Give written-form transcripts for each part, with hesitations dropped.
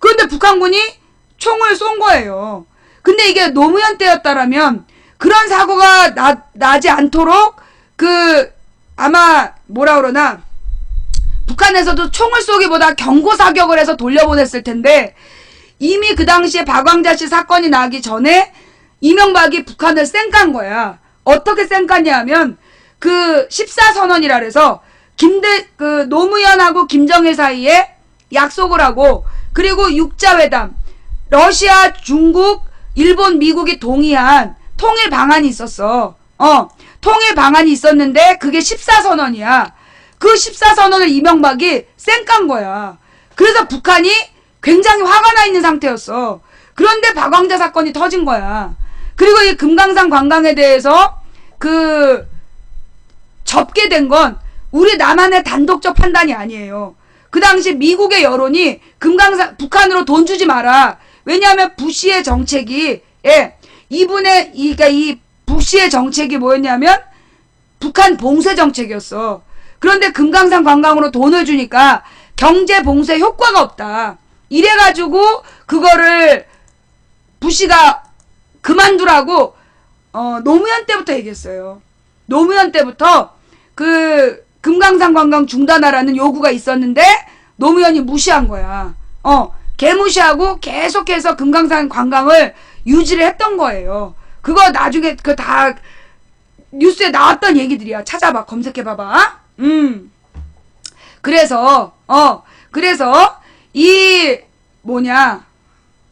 그런데 북한군이 총을 쏜 거예요. 근데 이게 노무현 때였다라면 그런 사고가 나지 않도록 아마 뭐라 그러나 북한에서도 총을 쏘기보다 경고 사격을 해서 돌려보냈을 텐데 이미 그 당시에 박광자씨 사건이 나기 전에 이명박이 북한을 쌩깐 거야. 어떻게 쌩깠냐 하면 14선언이라 그래서 노무현하고 김정일 사이에 약속을 하고 그리고 육자회담 러시아, 중국, 일본, 미국이 동의한 통일 방안이 있었어. 통일 방안이 있었는데 그게 14선언이야. 그 14선언을 이명박이 쌩깐 거야. 그래서 북한이 굉장히 화가 나 있는 상태였어. 그런데 박광자 사건이 터진 거야. 그리고 이 금강산 관광에 대해서 접게 된 건 우리 남한의 단독적 판단이 아니에요. 그 당시 미국의 여론이 북한으로 돈 주지 마라. 왜냐하면 부시의 정책이, 이 부시의 정책이 뭐였냐면 북한 봉쇄 정책이었어. 그런데 금강산 관광으로 돈을 주니까 경제 봉쇄 효과가 없다. 이래가지고 그거를 부시가 그만두라고 노무현 때부터 얘기했어요. 노무현 때부터 금강산 관광 중단하라는 요구가 있었는데 노무현이 무시한 거야. 개무시하고 계속해서 금강산 관광을 유지를 했던 거예요. 그거 나중에 다 뉴스에 나왔던 얘기들이야. 찾아봐. 검색해봐봐. 그래서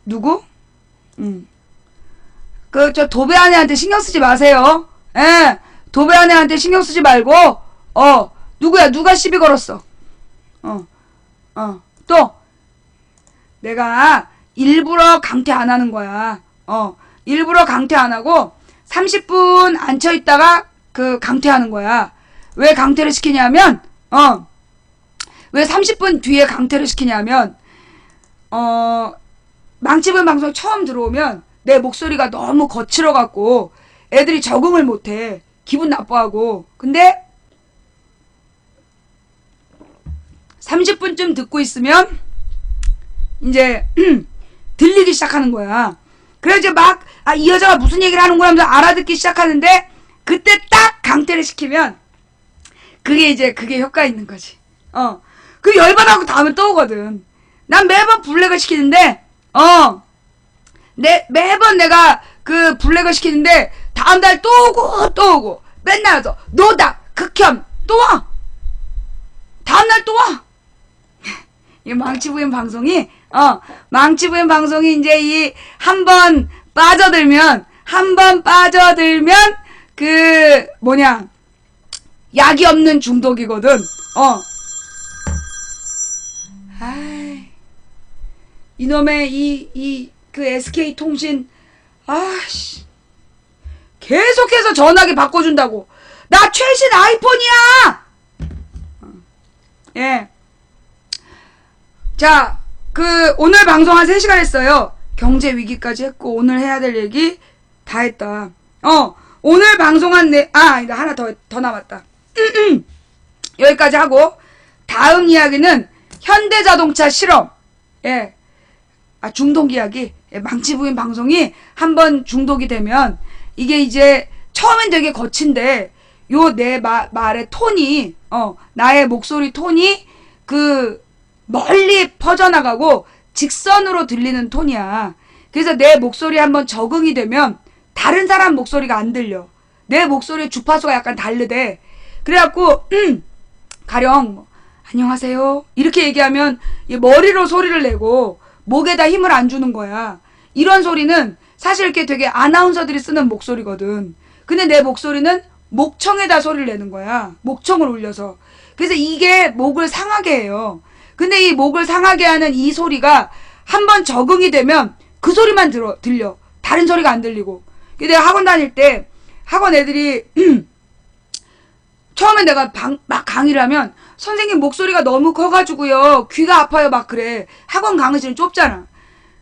누구? 저 도배아내한테 신경 쓰지 마세요. 도배아내한테 신경 쓰지 말고, 누구야? 누가 시비 걸었어? 또, 내가 일부러 강퇴 안 하는 거야. 일부러 강퇴 안 하고, 30분 앉혀있다가, 강퇴하는 거야. 왜 강퇴를 시키냐면, 왜 30분 뒤에 강퇴를 시키냐면, 망치분 방송 처음 들어오면, 내 목소리가 너무 거칠어갖고, 애들이 적응을 못해. 기분 나빠하고. 근데, 30분쯤 듣고 있으면, 이제, 들리기 시작하는 거야. 그래서 이제 이 여자가 무슨 얘기를 하는구나 하면서 알아듣기 시작하는데, 그때 딱 강퇴를 시키면, 그게 효과 있는 거지. 그 열받아갖고 다음에 또 오거든. 난 매번 블랙을 시키는데, 매번 내가 블랙을 시키는데, 다음날 또 오고, 맨날 와서, 노다, 극혐, 또 와! 다음날 또 와! 이 망치부인 방송이, 이제 한 번 빠져들면, 약이 없는 중독이거든. 이놈의 SK통신, 계속해서 전화기 바꿔준다고. 나 최신 아이폰이야! 예. 자, 오늘 방송 한 3시간 했어요. 경제 위기까지 했고, 오늘 해야 될 얘기 다 했다. 오늘 방송한 이거 하나 더 남았다. 여기까지 하고, 다음 이야기는 현대자동차 실험. 예. 중독 이야기. 예, 망치부인 방송이 한번 중독이 되면, 이게 이제, 처음엔 되게 거친데, 내 말의 톤이, 나의 목소리 톤이, 멀리 퍼져나가고, 직선으로 들리는 톤이야. 그래서 내 목소리 한번 적응이 되면, 다른 사람 목소리가 안 들려. 내 목소리의 주파수가 약간 다르대. 그래갖고, 가령, 안녕하세요. 이렇게 얘기하면, 머리로 소리를 내고, 목에다 힘을 안 주는 거야. 이런 소리는 사실 이렇게 되게 아나운서들이 쓰는 목소리거든. 근데 내 목소리는 목청에다 소리를 내는 거야. 목청을 울려서. 그래서 이게 목을 상하게 해요. 근데 이 목을 상하게 하는 이 소리가 한번 적응이 되면 그 소리만 들려. 다른 소리가 안 들리고. 내가 학원 다닐 때 학원 애들이 처음에 내가 막 강의를 하면 선생님 목소리가 너무 커가지고요. 귀가 아파요 막 그래. 학원 강의실은 좁잖아.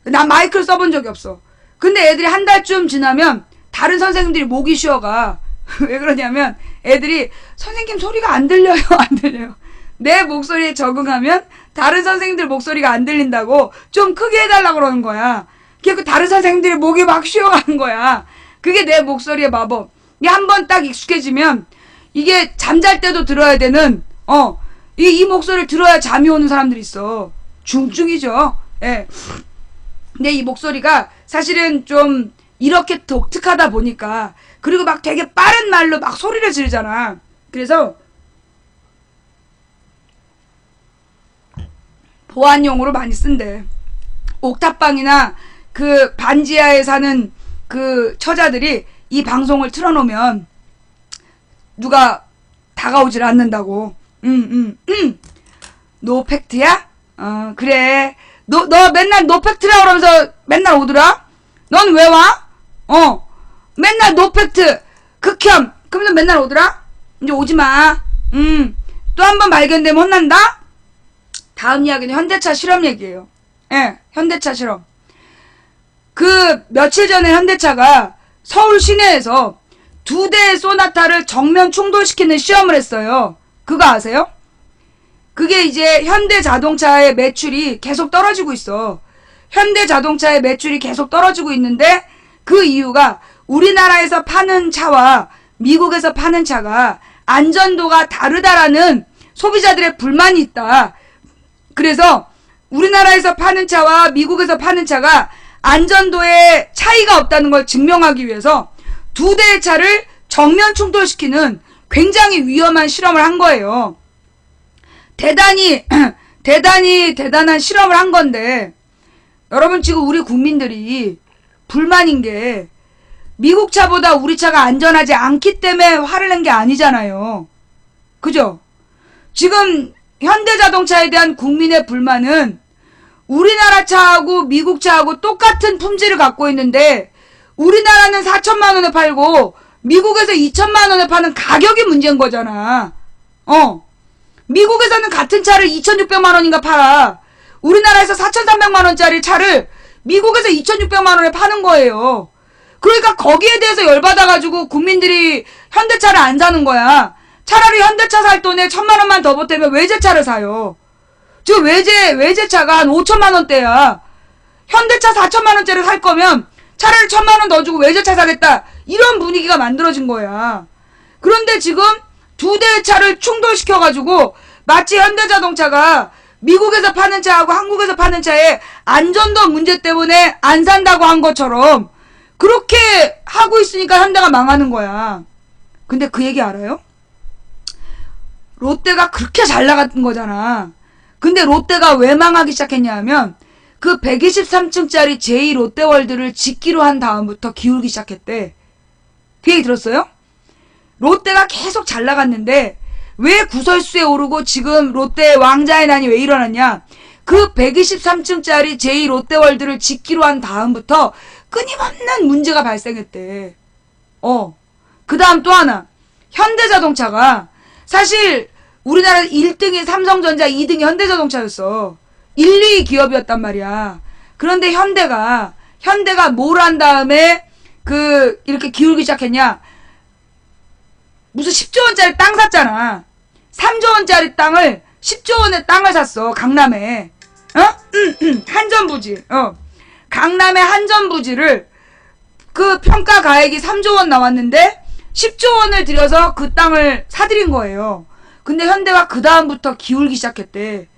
난 마이크를 써본 적이 없어. 근데 애들이 한 달쯤 지나면 다른 선생님들이 목이 쉬어가. 왜 그러냐면 애들이 선생님 소리가 안 들려요. 안 들려요. 내 목소리에 적응하면 다른 선생님들 목소리가 안 들린다고 좀 크게 해달라고 그러는 거야. 그 다른 선생님들이 목이 막 쉬어가는 거야. 그게 내 목소리의 마법. 이게 한번 딱 익숙해지면 이게 잠잘 때도 들어야 되는 이 목소리를 들어야 잠이 오는 사람들이 있어. 중증이죠. 예. 근데 이 목소리가 사실은 좀 이렇게 독특하다 보니까, 그리고 막 되게 빠른 말로 막 소리를 지르잖아. 그래서 보안용으로 많이 쓴대. 옥탑방이나 그 반지하에 사는 그 처자들이 이 방송을 틀어놓으면 누가 다가오질 않는다고. 노팩트야? 그래. 너 맨날 노팩트라 그러면서 맨날 오더라? 넌 왜 와? 맨날 노팩트, 극혐. 그러면서 맨날 오더라? 이제 오지 마. 또 한 번 발견되면 혼난다? 다음 이야기는 현대차 실험 얘기예요. 예, 현대차 실험. 그 며칠 전에 현대차가 서울 시내에서 2대의 소나타를 정면 충돌시키는 시험을 했어요. 그거 아세요? 그게 이제 현대자동차의 매출이 계속 떨어지고 있어. 현대자동차의 매출이 계속 떨어지고 있는데 그 이유가 우리나라에서 파는 차와 미국에서 파는 차가 안전도가 다르다라는 소비자들의 불만이 있다. 그래서 우리나라에서 파는 차와 미국에서 파는 차가 안전도에 차이가 없다는 걸 증명하기 위해서 2대의 차를 정면 충돌시키는 굉장히 위험한 실험을 한 거예요. 대단히 대단한 실험을 한 건데, 여러분 지금 우리 국민들이 불만인 게 미국 차보다 우리 차가 안전하지 않기 때문에 화를 낸 게 아니잖아요. 그죠? 지금 현대자동차에 대한 국민의 불만은 우리나라 차하고 미국 차하고 똑같은 품질을 갖고 있는데 우리나라는 4천만 원에 팔고 미국에서 2천만 원에 파는 가격이 문제인 거잖아. 미국에서는 같은 차를 2,600만 원인가 팔아. 우리나라에서 4,300만 원짜리 차를 미국에서 2,600만 원에 파는 거예요. 그러니까 거기에 대해서 열받아가지고 국민들이 현대차를 안 사는 거야. 차라리 현대차 살 돈에 1,000만 원만 더 보태면 외제차를 사요. 지금 외제차가 한 5천만 원대야. 현대차 4천만 원짜리 살 거면 차라리 1,000만 원 더 주고 외제차 사겠다. 이런 분위기가 만들어진 거야. 그런데 지금 2대의 차를 충돌시켜가지고 마치 현대자동차가 미국에서 파는 차하고 한국에서 파는 차의 안전도 문제 때문에 안 산다고 한 것처럼 그렇게 하고 있으니까 현대가 망하는 거야. 근데 그 얘기 알아요? 롯데가 그렇게 잘 나갔던 거잖아. 근데 롯데가 왜 망하기 시작했냐 하면 그 123층짜리 제2 롯데월드를 짓기로 한 다음부터 기울기 시작했대. 그 얘기 들었어요? 롯데가 계속 잘 나갔는데 왜 구설수에 오르고 지금 롯데의 왕자의 난이 왜 일어났냐? 그 123층짜리 제2 롯데월드를 짓기로 한 다음부터 끊임없는 문제가 발생했대. 그 다음 또 하나. 현대자동차가 사실 우리나라 1등이 삼성전자, 2등이 현대자동차였어. 1, 2위 기업이었단 말이야. 그런데 현대가 뭘 한 다음에 이렇게 기울기 시작했냐? 무슨 10조 원짜리 땅 샀잖아. 3조 원짜리 땅을 10조 원의 땅을 샀어. 강남에. 한전부지. 강남의 한전부지를 그 평가 가액이 3조 원 나왔는데 10조 원을 들여서 그 땅을 사들인 거예요. 근데 현대가 그 다음부터 기울기 시작했대.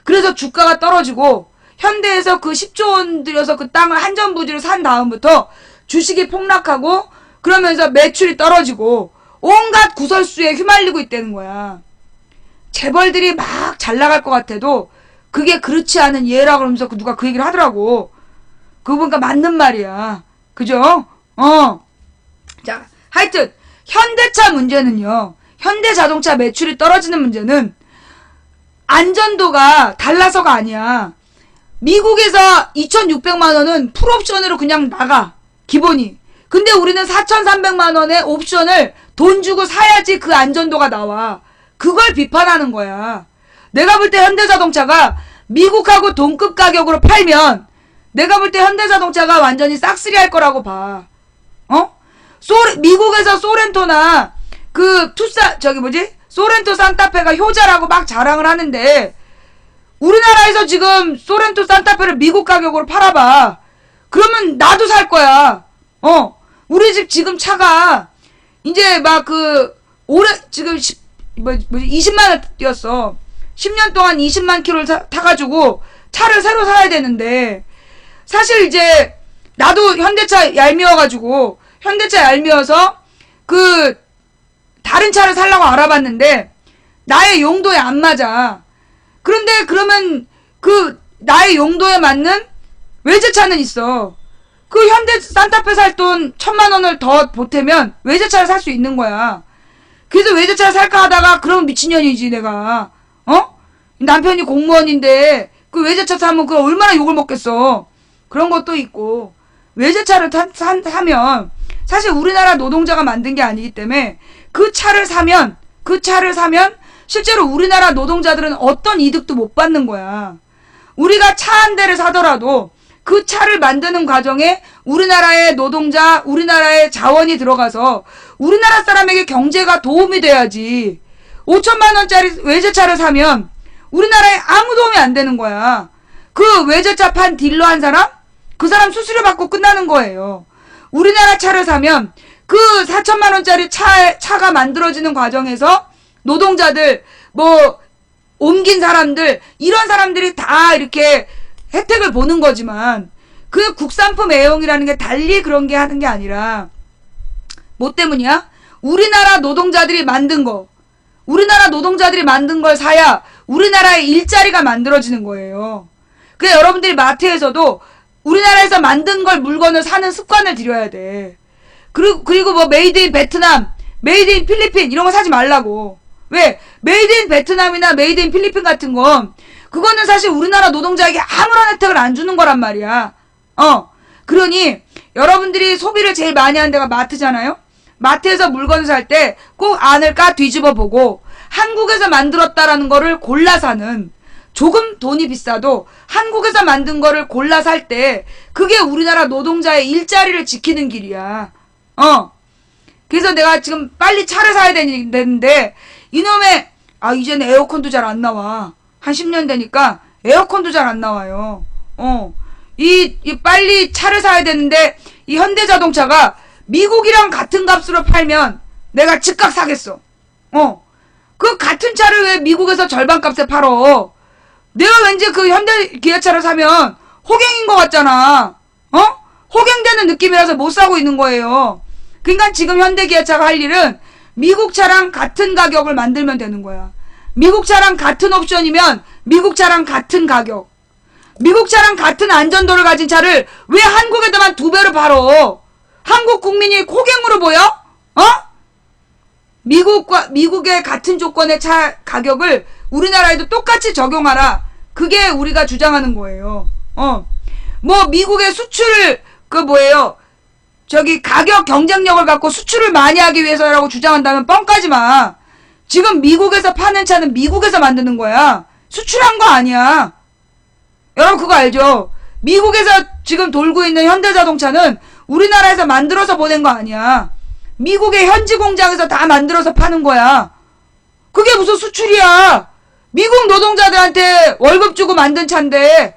그래서 주가가 떨어지고 현대에서 그 10조 원 들여서 그 땅을 한전부지를 산 다음부터 주식이 폭락하고 그러면서 매출이 떨어지고 온갖 구설수에 휘말리고 있다는 거야. 재벌들이 막 잘 나갈 것 같아도 그게 그렇지 않은 예라 그러면서 누가 그 얘기를 하더라고. 그거 보니까 맞는 말이야. 그죠? 자, 하여튼 현대차 문제는요. 현대자동차 매출이 떨어지는 문제는 안전도가 달라서가 아니야. 미국에서 2,600만 원은 풀옵션으로 그냥 나가. 기본이. 근데 우리는 4,300만 원의 옵션을 돈 주고 사야지 그 안전도가 나와. 그걸 비판하는 거야. 내가 볼 때 현대자동차가 미국하고 동급 가격으로 팔면 내가 볼 때 현대자동차가 완전히 싹쓸이 할 거라고 봐. 미국에서 소렌토나 소렌토 산타페가 효자라고 막 자랑을 하는데 우리나라에서 지금 소렌토 산타페를 미국 가격으로 팔아봐. 그러면 나도 살 거야. 우리 집 지금 차가 이제 막 올해 지금 20만 원 뛰었어. 10년 동안 20만 킬로를 타가지고 차를 새로 사야 되는데 사실 이제 나도 현대차 얄미워가지고 현대차 얄미워서 다른 차를 살려고 알아봤는데 나의 용도에 안 맞아. 그런데 그러면 나의 용도에 맞는 외제차는 있어. 현대 산타페 살 돈 1,000만 원을 더 보태면 외제차를 살 수 있는 거야. 그래서 외제차를 살까 하다가 그러면 미친년이지 내가. 남편이 공무원인데 그 외제차 사면 그 얼마나 욕을 먹겠어. 그런 것도 있고 외제차를 사면 사실 우리나라 노동자가 만든 게 아니기 때문에 그 차를 사면 실제로 우리나라 노동자들은 어떤 이득도 못 받는 거야. 우리가 차 한 대를 사더라도 그 차를 만드는 과정에 우리나라의 노동자, 우리나라의 자원이 들어가서 우리나라 사람에게 경제가 도움이 돼야지. 5천만 원짜리 외제차를 사면 우리나라에 아무 도움이 안 되는 거야. 그 외제차 판 딜러 한 사람? 그 사람 수수료 받고 끝나는 거예요. 우리나라 차를 사면 그 4천만 원짜리 차가 만들어지는 과정에서 노동자들, 옮긴 사람들, 이런 사람들이 다 이렇게 혜택을 보는 거지만, 그 국산품 애용이라는 게 달리 그런 게 하는 게 아니라, 뭐 때문이야? 우리나라 노동자들이 만든 걸 사야 우리나라의 일자리가 만들어지는 거예요. 그래, 여러분들이 마트에서도 우리나라에서 만든 물건을 사는 습관을 들여야 돼. 그리고 메이드 인 베트남, 메이드 인 필리핀, 이런 거 사지 말라고. 왜? 메이드 인 베트남이나 메이드 인 필리핀 같은 건 그거는 사실 우리나라 노동자에게 아무런 혜택을 안 주는 거란 말이야. 그러니 여러분들이 소비를 제일 많이 하는 데가 마트잖아요. 마트에서 물건을 살 때 꼭 안을 뒤집어 보고 한국에서 만들었다라는 거를 골라 사는, 조금 돈이 비싸도 한국에서 만든 거를 골라 살 때 그게 우리나라 노동자의 일자리를 지키는 길이야. 그래서 내가 지금 빨리 차를 사야 되는데 이놈의 이제는 에어컨도 잘 안 나와. 한 10년 되니까 에어컨도 잘 안 나와요. 이 빨리 차를 사야 되는데 이 현대자동차가 미국이랑 같은 값으로 팔면 내가 즉각 사겠어. 그 같은 차를 왜 미국에서 절반 값에 팔어? 내가 왠지 그 현대 기아차를 사면 호갱인 것 같잖아. 호갱되는 느낌이라서 못 사고 있는 거예요. 그러니까 지금 현대 기아차가 할 일은 미국 차랑 같은 가격을 만들면 되는 거야. 미국 차랑 같은 옵션이면 미국 차랑 같은 가격. 미국 차랑 같은 안전도를 가진 차를 왜 한국에다만 2배로 팔어? 한국 국민이 호갱으로 보여? 미국의 같은 조건의 차 가격을 우리나라에도 똑같이 적용하라. 그게 우리가 주장하는 거예요. 미국의 수출, 가격 경쟁력을 갖고 수출을 많이 하기 위해서라고 주장한다면 뻥까지 마. 지금 미국에서 파는 차는 미국에서 만드는 거야. 수출한 거 아니야. 여러분 그거 알죠? 미국에서 지금 돌고 있는 현대자동차는 우리나라에서 만들어서 보낸 거 아니야. 미국의 현지 공장에서 다 만들어서 파는 거야. 그게 무슨 수출이야. 미국 노동자들한테 월급 주고 만든 차인데.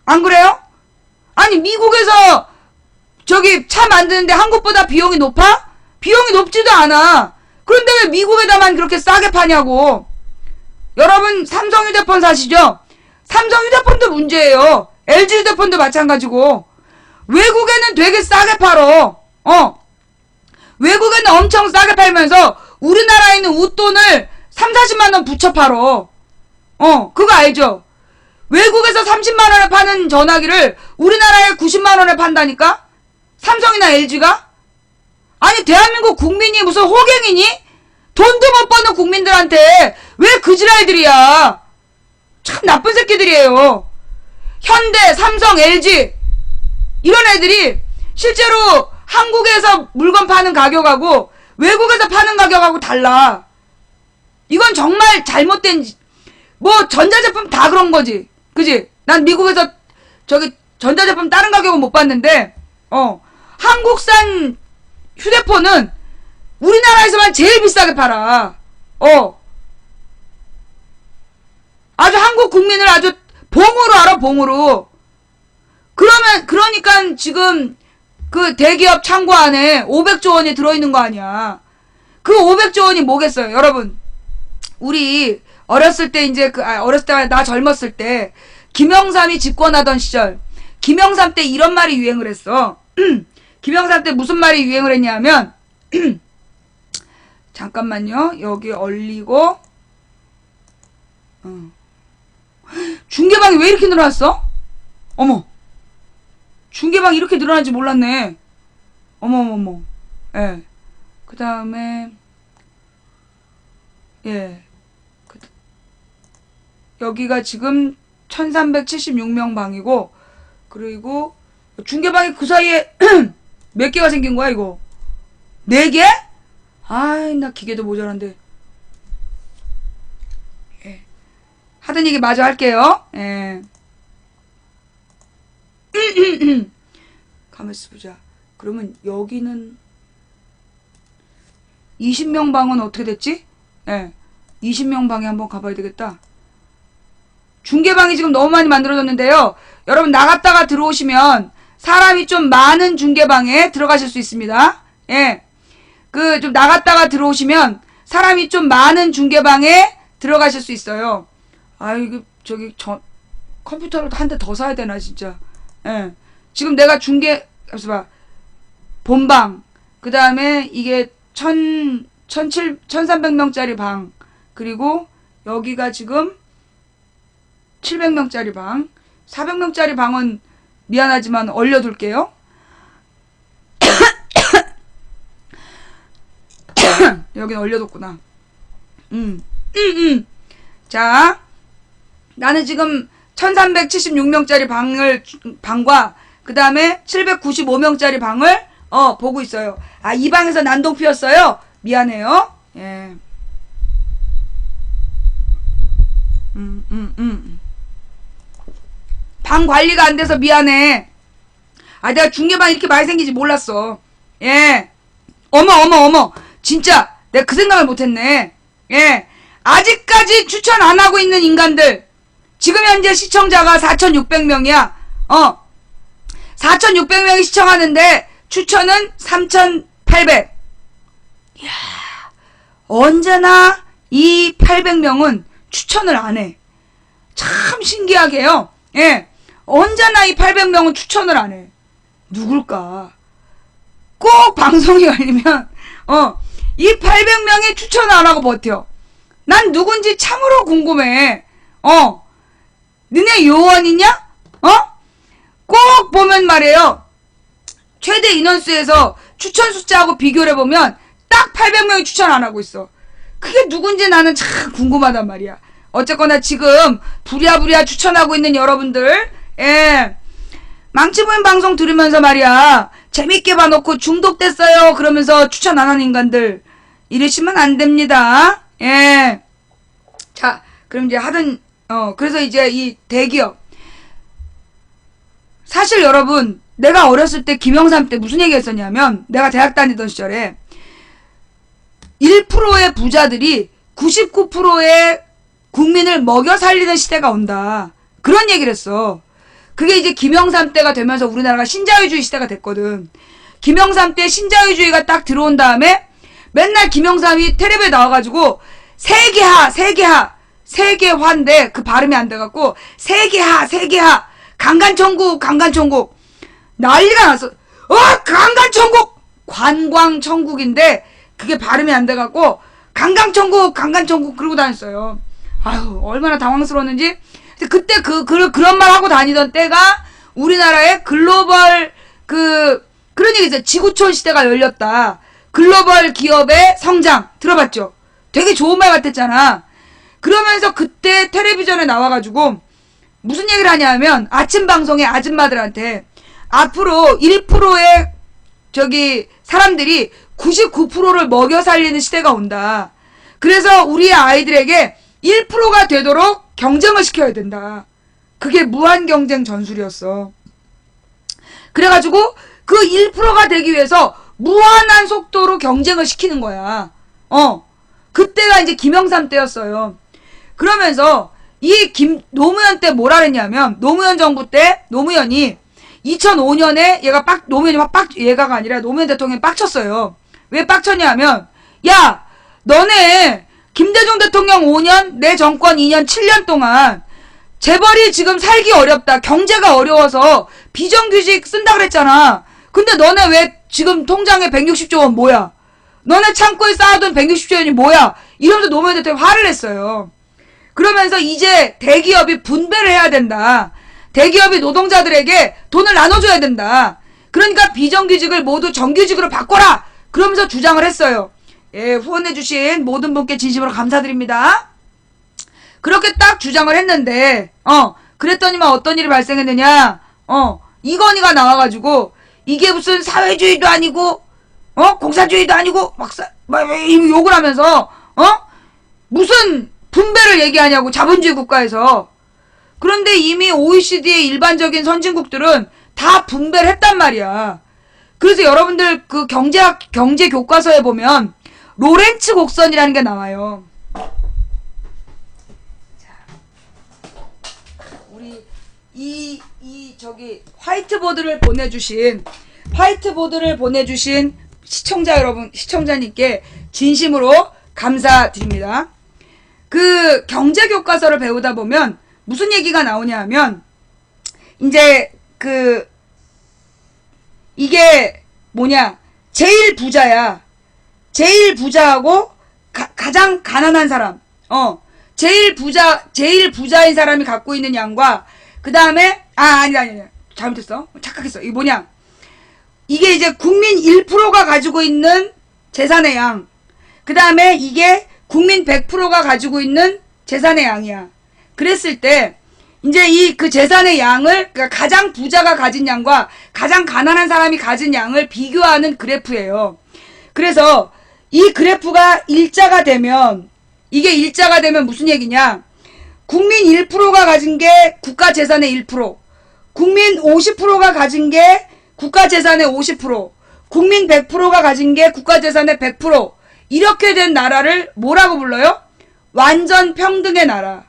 안 그래요? 아니 미국에서 차 만드는데 한국보다 비용이 높아? 비용이 높지도 않아. 그런데 왜 미국에다만 그렇게 싸게 파냐고. 여러분 삼성 휴대폰 사시죠? 삼성 휴대폰도 문제예요. LG 휴대폰도 마찬가지고. 외국에는 되게 싸게 팔어. 외국에는 엄청 싸게 팔면서 우리나라에 있는 웃돈을 30-40만 원 붙여 팔어. 그거 알죠? 외국에서 30만 원에 파는 전화기를 우리나라에 90만 원에 판다니까? 삼성이나 LG가? 아니 대한민국 국민이 무슨 호갱이니? 돈도 못 버는 국민들한테 왜 그 지랄들이야. 참 나쁜 새끼들이에요. 현대, 삼성, LG 이런 애들이 실제로 한국에서 물건 파는 가격하고 외국에서 파는 가격하고 달라. 이건 정말 잘못된 전자제품 다 그런 거지. 그지? 난 미국에서 전자제품 다른 가격은 못 봤는데 한국산 휴대폰은 우리나라에서만 제일 비싸게 팔아. 아주 한국 국민을 아주 봉으로 알아, 봉으로. 그러니까 지금 그 대기업 창고 안에 500조 원이 들어있는 거 아니야. 그 500조 원이 뭐겠어요, 여러분. 우리 어렸을 때 어렸을 때 나 젊었을 때 김영삼이 집권하던 시절, 김영삼 때 이런 말이 유행을 했어. 김영삼 때 무슨 말이 유행을 했냐면 잠깐만요. 여기 얼리고 중계방이 왜 이렇게 늘어났어? 어머, 중계방이 이렇게 늘어난지 몰랐네. 어머머머. 예. 그 다음에 예. 여기가 지금 1376명 방이고, 그리고 중계방이 그 사이에 몇 개가 생긴 거야 이거? 4개? 아이, 나 기계도 모자란데. 예. 하던 얘기 마저 할게요. 예. 가만있어 보자. 그러면 여기는 20명 방은 어떻게 됐지? 예. 20명 방에 한번 가봐야 되겠다. 중계방이 지금 너무 많이 만들어졌는데요. 여러분 나갔다가 들어오시면 사람이 좀 많은 중계방에 들어가실 수 있습니다. 예. 좀 나갔다가 들어오시면 사람이 좀 많은 중계방에 들어가실 수 있어요. 아이고, 컴퓨터를 한 대 더 사야 되나, 진짜. 예. 지금 내가 잠시만. 본방. 그 다음에 이게 1300명짜리 방. 그리고 여기가 지금 700명짜리 방. 400명짜리 방은 미안하지만 얼려둘게요. 여긴 얼려뒀구나. 자, 나는 지금 1376명짜리 방과 그 다음에 795명짜리 방을 보고 있어요. 아, 이 방에서 난동 피웠어요? 미안해요. 예. 방 관리가 안 돼서 미안해. 아, 내가 중계방 이렇게 많이 생기지 몰랐어. 예. 어머. 진짜 내가 그 생각을 못했네. 예. 아직까지 추천 안 하고 있는 인간들. 지금 현재 시청자가 4600명이야. 4600명이 시청하는데 추천은 3800. 이야, 언제나 이 800명은 추천을 안 해. 참 신기하게요. 예. 언제나 이 800명은 추천을 안 해. 누굴까? 꼭 방송이 걸리면 이 800명이 추천을 안 하고 버텨. 난 누군지 참으로 궁금해. 너네 요원이냐? 꼭 보면 말이에요. 최대 인원수에서 추천 숫자하고 비교를 해보면 딱 800명이 추천 안 하고 있어. 그게 누군지 나는 참 궁금하단 말이야. 어쨌거나 지금 부랴부랴 추천하고 있는 여러분들, 예, 망치부인 방송 들으면서 말이야, 재밌게 봐놓고 중독됐어요 그러면서 추천 안 하는 인간들 이러시면 안 됩니다. 예. 자, 그럼 이제 그래서 이제 이 대기업, 사실 여러분, 내가 어렸을 때 김영삼 때 무슨 얘기 했었냐면, 내가 대학 다니던 시절에 1%의 부자들이 99%의 국민을 먹여 살리는 시대가 온다. 그런 얘기를 했어. 그게 이제 김영삼 때가 되면서 우리나라가 신자유주의 시대가 됐거든. 김영삼 때 신자유주의가 딱 들어온 다음에 맨날 김영삼이 텔레비에 나와가지고 세계화인데 그 발음이 안 돼갖고 세계화 강간천국 난리가 났어. 강간천국 관광천국인데 그게 발음이 안 돼갖고 강간천국 그러고 다녔어요. 아유, 얼마나 당황스러웠는지. 그때 그런 말 하고 다니던 때가 우리나라의 글로벌 그런 얘기 있어요. 지구촌 시대가 열렸다. 글로벌 기업의 성장 들어봤죠? 되게 좋은 말 같았잖아. 그러면서 그때 텔레비전에 나와가지고 무슨 얘기를 하냐면, 아침 방송의 아줌마들한테 앞으로 1%의 사람들이 99%를 먹여 살리는 시대가 온다. 그래서 우리 아이들에게 1%가 되도록 경쟁을 시켜야 된다. 그게 무한 경쟁 전술이었어. 그래가지고 그 1%가 되기 위해서 무한한 속도로 경쟁을 시키는 거야. 그때가 이제 김영삼 때였어요. 그러면서 노무현 때 뭐라 그랬냐면, 노무현 정부 때 노무현이 2005년에 얘가가 아니라 노무현 대통령이 빡쳤어요. 왜 빡쳤냐 하면, 야, 너네 김대중 대통령 5년, 내 정권 2년, 7년 동안 재벌이 지금 살기 어렵다. 경제가 어려워서 비정규직 쓴다 그랬잖아. 근데 너네 왜 지금 통장에 160조 원 뭐야? 너네 창고에 쌓아둔 160조 원이 뭐야? 이러면서 노무현 대통령이 화를 냈어요. 그러면서 이제 대기업이 분배를 해야 된다. 대기업이 노동자들에게 돈을 나눠줘야 된다. 그러니까 비정규직을 모두 정규직으로 바꿔라. 그러면서 주장을 했어요. 예, 후원해주신 모든 분께 진심으로 감사드립니다. 그렇게 딱 주장을 했는데, 그랬더니만 어떤 일이 발생했느냐, 이건희가 나와가지고, 이게 무슨 사회주의도 아니고, 공산주의도 아니고, 욕을 하면서, 무슨 분배를 얘기하냐고, 자본주의 국가에서. 그런데 이미 OECD의 일반적인 선진국들은 다 분배를 했단 말이야. 그래서 여러분들 그 경제 교과서에 보면, 로렌츠 곡선이라는 게 나와요. 우리 화이트보드를 보내주신 시청자 여러분, 시청자님께 진심으로 감사드립니다. 그 경제 교과서를 배우다 보면 무슨 얘기가 나오냐 하면, 이제 이게 뭐냐, 제일 부자야. 제일 부자하고 가장 가난한 사람. 제일 부자인 사람이 갖고 있는 양과, 그 다음에, 아니다. 잘못했어. 착각했어. 이게 뭐냐. 이게 이제 국민 1%가 가지고 있는 재산의 양. 그 다음에 이게 국민 100%가 가지고 있는 재산의 양이야. 그랬을 때, 이제 그 재산의 양을, 그러니까 가장 부자가 가진 양과 가장 가난한 사람이 가진 양을 비교하는 그래프예요. 그래서 이 그래프가 일자가 되면, 무슨 얘기냐. 국민 1%가 가진 게 국가 재산의 1%, 국민 50%가 가진 게 국가 재산의 50%, 국민 100%가 가진 게 국가 재산의 100%, 이렇게 된 나라를 뭐라고 불러요? 완전 평등의 나라.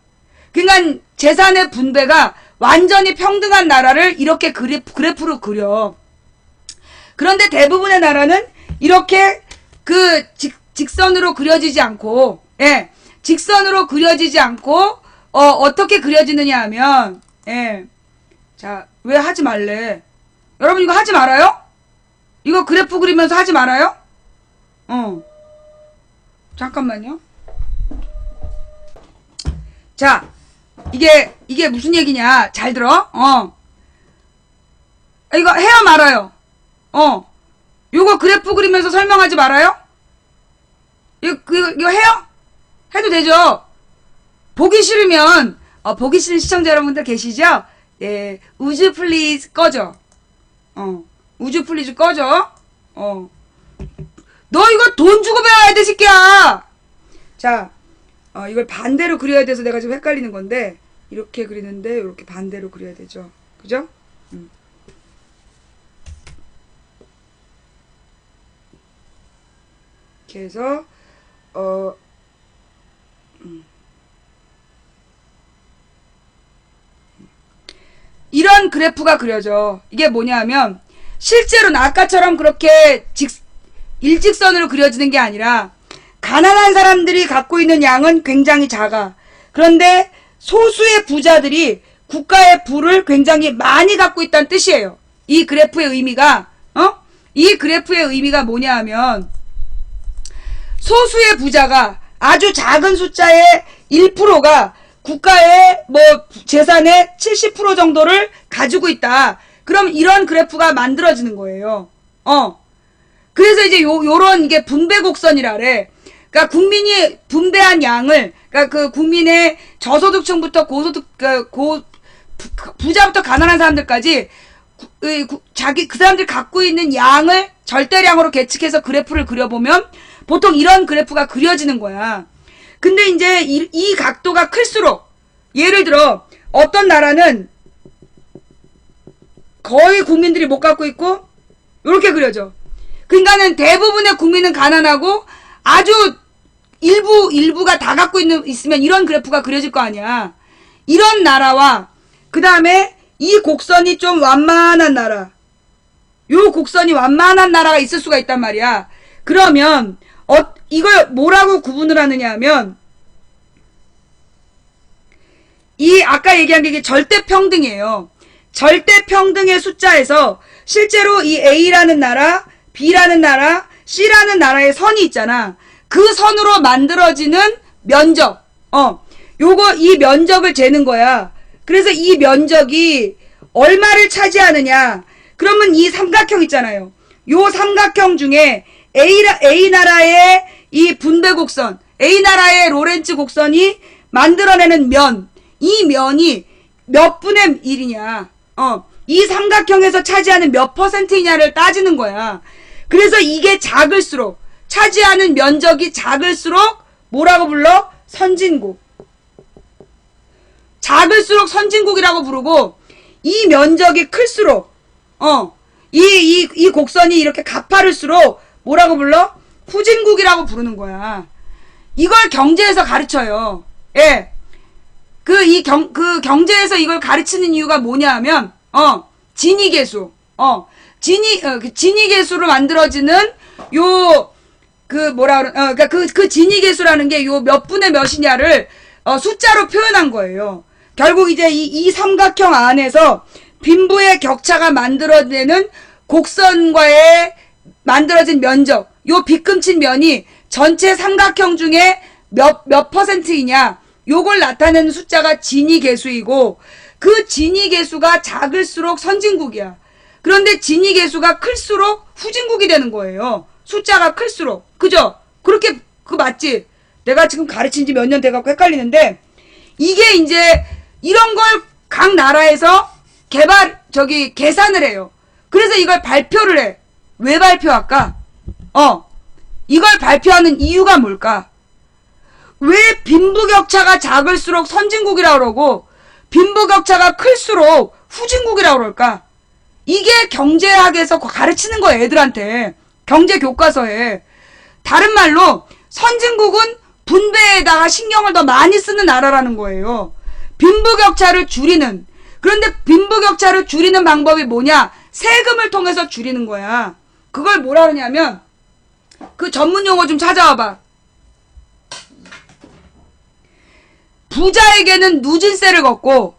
그러니까 재산의 분배가 완전히 평등한 나라를 이렇게 그래프로 그려. 그런데 대부분의 나라는 이렇게 직선으로 그려지지 않고, 직선으로 그려지지 않고, 어떻게 그려지느냐 하면, 자, 왜 하지 말래? 여러분 이거 하지 말아요? 이거 그래프 그리면서 하지 말아요? 잠깐만요. 자, 이게 무슨 얘기냐? 잘 들어. 이거 해요 말아요? 요거 그래프 그리면서 설명하지 말아요? 이거 해요? 해도 되죠? 보기 싫으면, 보기 싫은 시청자 여러분들 계시죠? 예, 우주 플리즈 꺼져. 우주 플리즈 꺼져. 너 이거 돈 주고 배워야 돼, 새끼야! 자, 이걸 반대로 그려야 돼서 내가 지금 헷갈리는 건데, 이렇게 그리는데, 이렇게 반대로 그려야 되죠. 그죠? 이렇게 해서, 이런 그래프가 그려져. 이게 뭐냐 하면, 실제로는 아까처럼 그렇게 일직선으로 그려지는 게 아니라, 가난한 사람들이 갖고 있는 양은 굉장히 작아. 그런데 소수의 부자들이 국가의 부를 굉장히 많이 갖고 있다는 뜻이에요. 이 그래프의 의미가, 이 그래프의 의미가 뭐냐 하면, 소수의 부자가 아주 작은 숫자의 1%가 국가의 재산의 70% 정도를 가지고 있다. 그럼 이런 그래프가 만들어지는 거예요. 그래서 이제 요런 이게 분배 곡선이라 그래. 그러니까 국민이 분배한 양을, 그러니까 그 국민의 저소득층부터 부자부터 가난한 사람들까지 그 사람들이 갖고 있는 양을 절대량으로 계측해서 그래프를 그려보면 보통 이런 그래프가 그려지는 거야. 근데 이제 이 각도가 클수록, 예를 들어 어떤 나라는 거의 국민들이 못 갖고 있고 이렇게 그려져. 그러니까는 대부분의 국민은 가난하고 아주 일부가 다 갖고 있으면 이런 그래프가 그려질 거 아니야. 이런 나라와 그 다음에 이 곡선이 좀 완만한 나라, 요 곡선이 완만한 나라가 있을 수가 있단 말이야. 그러면 이걸 뭐라고 구분을 하느냐 하면 이 아까 얘기한 게 이게 절대평등이에요. 절대평등의 숫자에서 실제로 이 A라는 나라, B라는 나라, C라는 나라의 선이 있잖아. 그 선으로 만들어지는 면적, 이 면적을 재는 거야. 그래서 이 면적이 얼마를 차지하느냐. 그러면 이 삼각형 있잖아요. 요 삼각형 중에 A 나라의 이 분배 곡선, A 나라의 로렌츠 곡선이 만들어내는 이 면이 몇 분의 1이냐. 이 삼각형에서 차지하는 몇 %이냐를 따지는 거야. 그래서 이게 작을수록, 차지하는 면적이 작을수록 뭐라고 불러? 선진국. 작을수록 선진국이라고 부르고, 이 면적이 클수록, 이 곡선이 이렇게 가파를수록 뭐라고 불러? 후진국이라고 부르는 거야. 이걸 경제에서 가르쳐요. 예. 그 경제에서 이걸 가르치는 이유가 뭐냐 하면, 진위계수. 진위계수로 만들어지는 그러니까 그 진위계수라는 게 요 몇 분의 몇이냐를, 숫자로 표현한 거예요. 결국 이제 이 삼각형 안에서 빈부의 격차가 만들어내는 곡선과의 만들어진 면적, 요 빗금친 면이 전체 삼각형 중에 몇 %이냐, 요걸 나타내는 숫자가 진위계수이고, 그 진위계수가 작을수록 선진국이야. 그런데 진위계수가 클수록 후진국이 되는 거예요. 숫자가 클수록. 그죠? 그렇게, 맞지? 내가 지금 가르친 지 몇 년 돼갖고 헷갈리는데, 이게 이제, 이런 걸 각 나라에서 계산을 해요. 그래서 이걸 발표를 해. 왜 발표할까? 이걸 발표하는 이유가 뭘까? 왜 빈부격차가 작을수록 선진국이라고 그러고, 빈부격차가 클수록 후진국이라고 그럴까? 이게 경제학에서 가르치는 거야, 애들한테. 경제 교과서에. 다른 말로 선진국은 분배에다가 신경을 더 많이 쓰는 나라라는 거예요. 빈부격차를 줄이는. 그런데 빈부격차를 줄이는 방법이 뭐냐? 세금을 통해서 줄이는 거야. 그걸 뭐라 그러냐면, 그 전문 용어 좀 찾아와봐. 부자에게는 누진세를 걷고,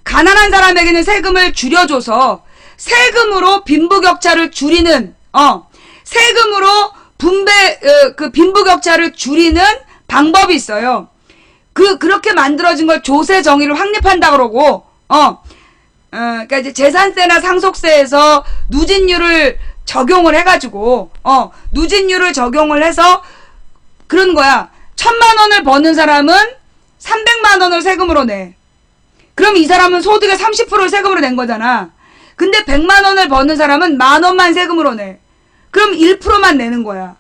가난한 사람에게는 세금을 줄여줘서, 세금으로 빈부격차를 줄이는, 세금으로 빈부격차를 줄이는 방법이 있어요. 그렇게 만들어진 걸 조세 정의를 확립한다 그러고, 그러니까 이제 재산세나 상속세에서 누진율을 적용을 해가지고, 누진율을 적용을 해서 그런 거야. 1,000만 원을 버는 사람은 300만 원을 세금으로 내. 그럼 이 사람은 소득의 30%를 세금으로 낸 거잖아. 근데 100만 원을 버는 사람은 10,000원만 세금으로 내. 그럼 1%만 내는 거야.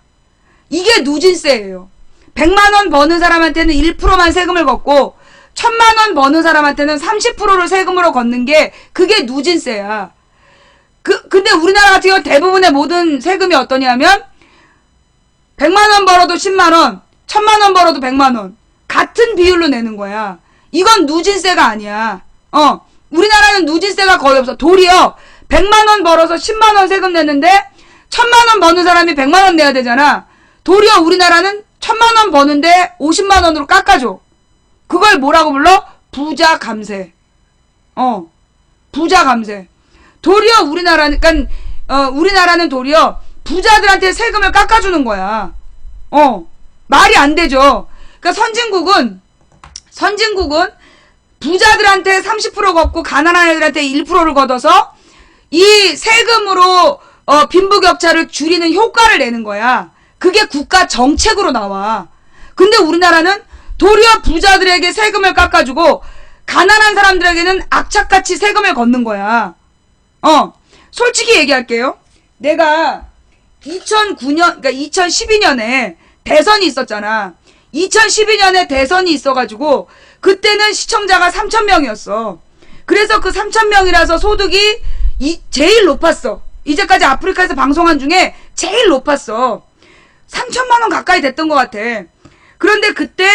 이게 누진세예요. 100만 원 버는 사람한테는 1%만 세금을 걷고 1,000만 원 버는 사람한테는 30%를 세금으로 걷는 게 그게 누진세야. 근데 우리나라 같은 경우 대부분의 모든 세금이 어떠냐면 100만 원 벌어도 10만 원, 1,000만 원 벌어도 100만 원. 같은 비율로 내는 거야. 이건 누진세가 아니야. 우리나라는 누진세가 거의 없어. 도리어 100만 원 벌어서 10만 원 세금 냈는데 1,000만 원 버는 사람이 100만 원 내야 되잖아. 도리어 우리나라는 1,000만 원 버는데 50만 원으로 깎아줘. 그걸 뭐라고 불러? 부자 감세. 부자 감세. 도리어 우리나라는 도리어 부자들한테 세금을 깎아주는 거야. 말이 안 되죠. 그러니까 선진국은 부자들한테 30% 걷고 가난한 애들한테 1%를 걷어서 이 세금으로 빈부격차를 줄이는 효과를 내는 거야. 그게 국가 정책으로 나와. 근데 우리나라는 도리어 부자들에게 세금을 깎아주고 가난한 사람들에게는 악착같이 세금을 걷는 거야. 솔직히 얘기할게요. 내가 그러니까 2012년에 대선이 있었잖아. 2012년에 대선이 있어가지고 그때는 시청자가 3,000명이었어. 그래서 그 3,000명이라서 소득이 제일 높았어. 이제까지 아프리카에서 방송한 중에 제일 높았어. 3천만 원 가까이 됐던 것 같아. 그런데 그때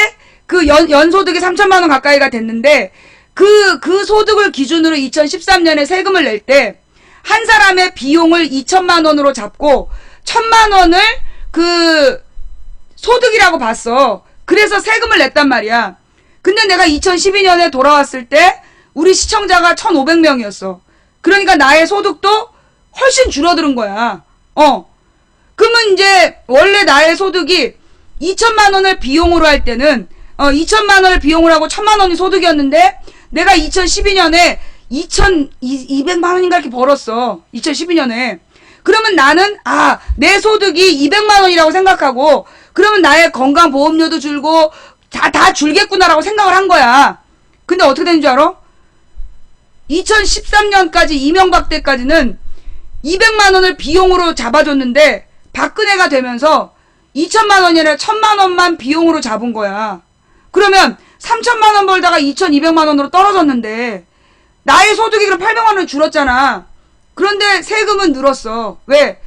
그 연소득이 3천만 원 가까이가 됐는데 그 소득을 기준으로 2013년에 세금을 낼 때 한 사람의 비용을 2천만 원으로 잡고 1,000만 원을 그 소득이라고 봤어. 그래서 세금을 냈단 말이야. 근데 내가 2012년에 돌아왔을 때 우리 시청자가 1,500명이었어. 그러니까 나의 소득도 훨씬 줄어드는 거야. 그러면 이제 원래 나의 소득이 2천만 원을 비용으로 할 때는 2천만 원을 비용으로 하고 1,000만 원이 소득이었는데 내가 2012년에 2,200만 원인가 이렇게 벌었어. 2012년에. 그러면 나는 내 소득이 200만 원이라고 생각하고 그러면 나의 건강보험료도 줄고 다 줄겠구나라고 생각을 한 거야. 근데 어떻게 되는 줄 알아? 2013년까지 이명박 때까지는 200만 원을 비용으로 잡아줬는데 박근혜가 되면서 2천만 원이 아니라 1,000만 원만 비용으로 잡은 거야. 그러면 3천만 원 벌다가 2,200만 원으로 떨어졌는데 나의 소득이 그럼 800만 원 줄었잖아. 그런데 세금은 늘었어. 왜?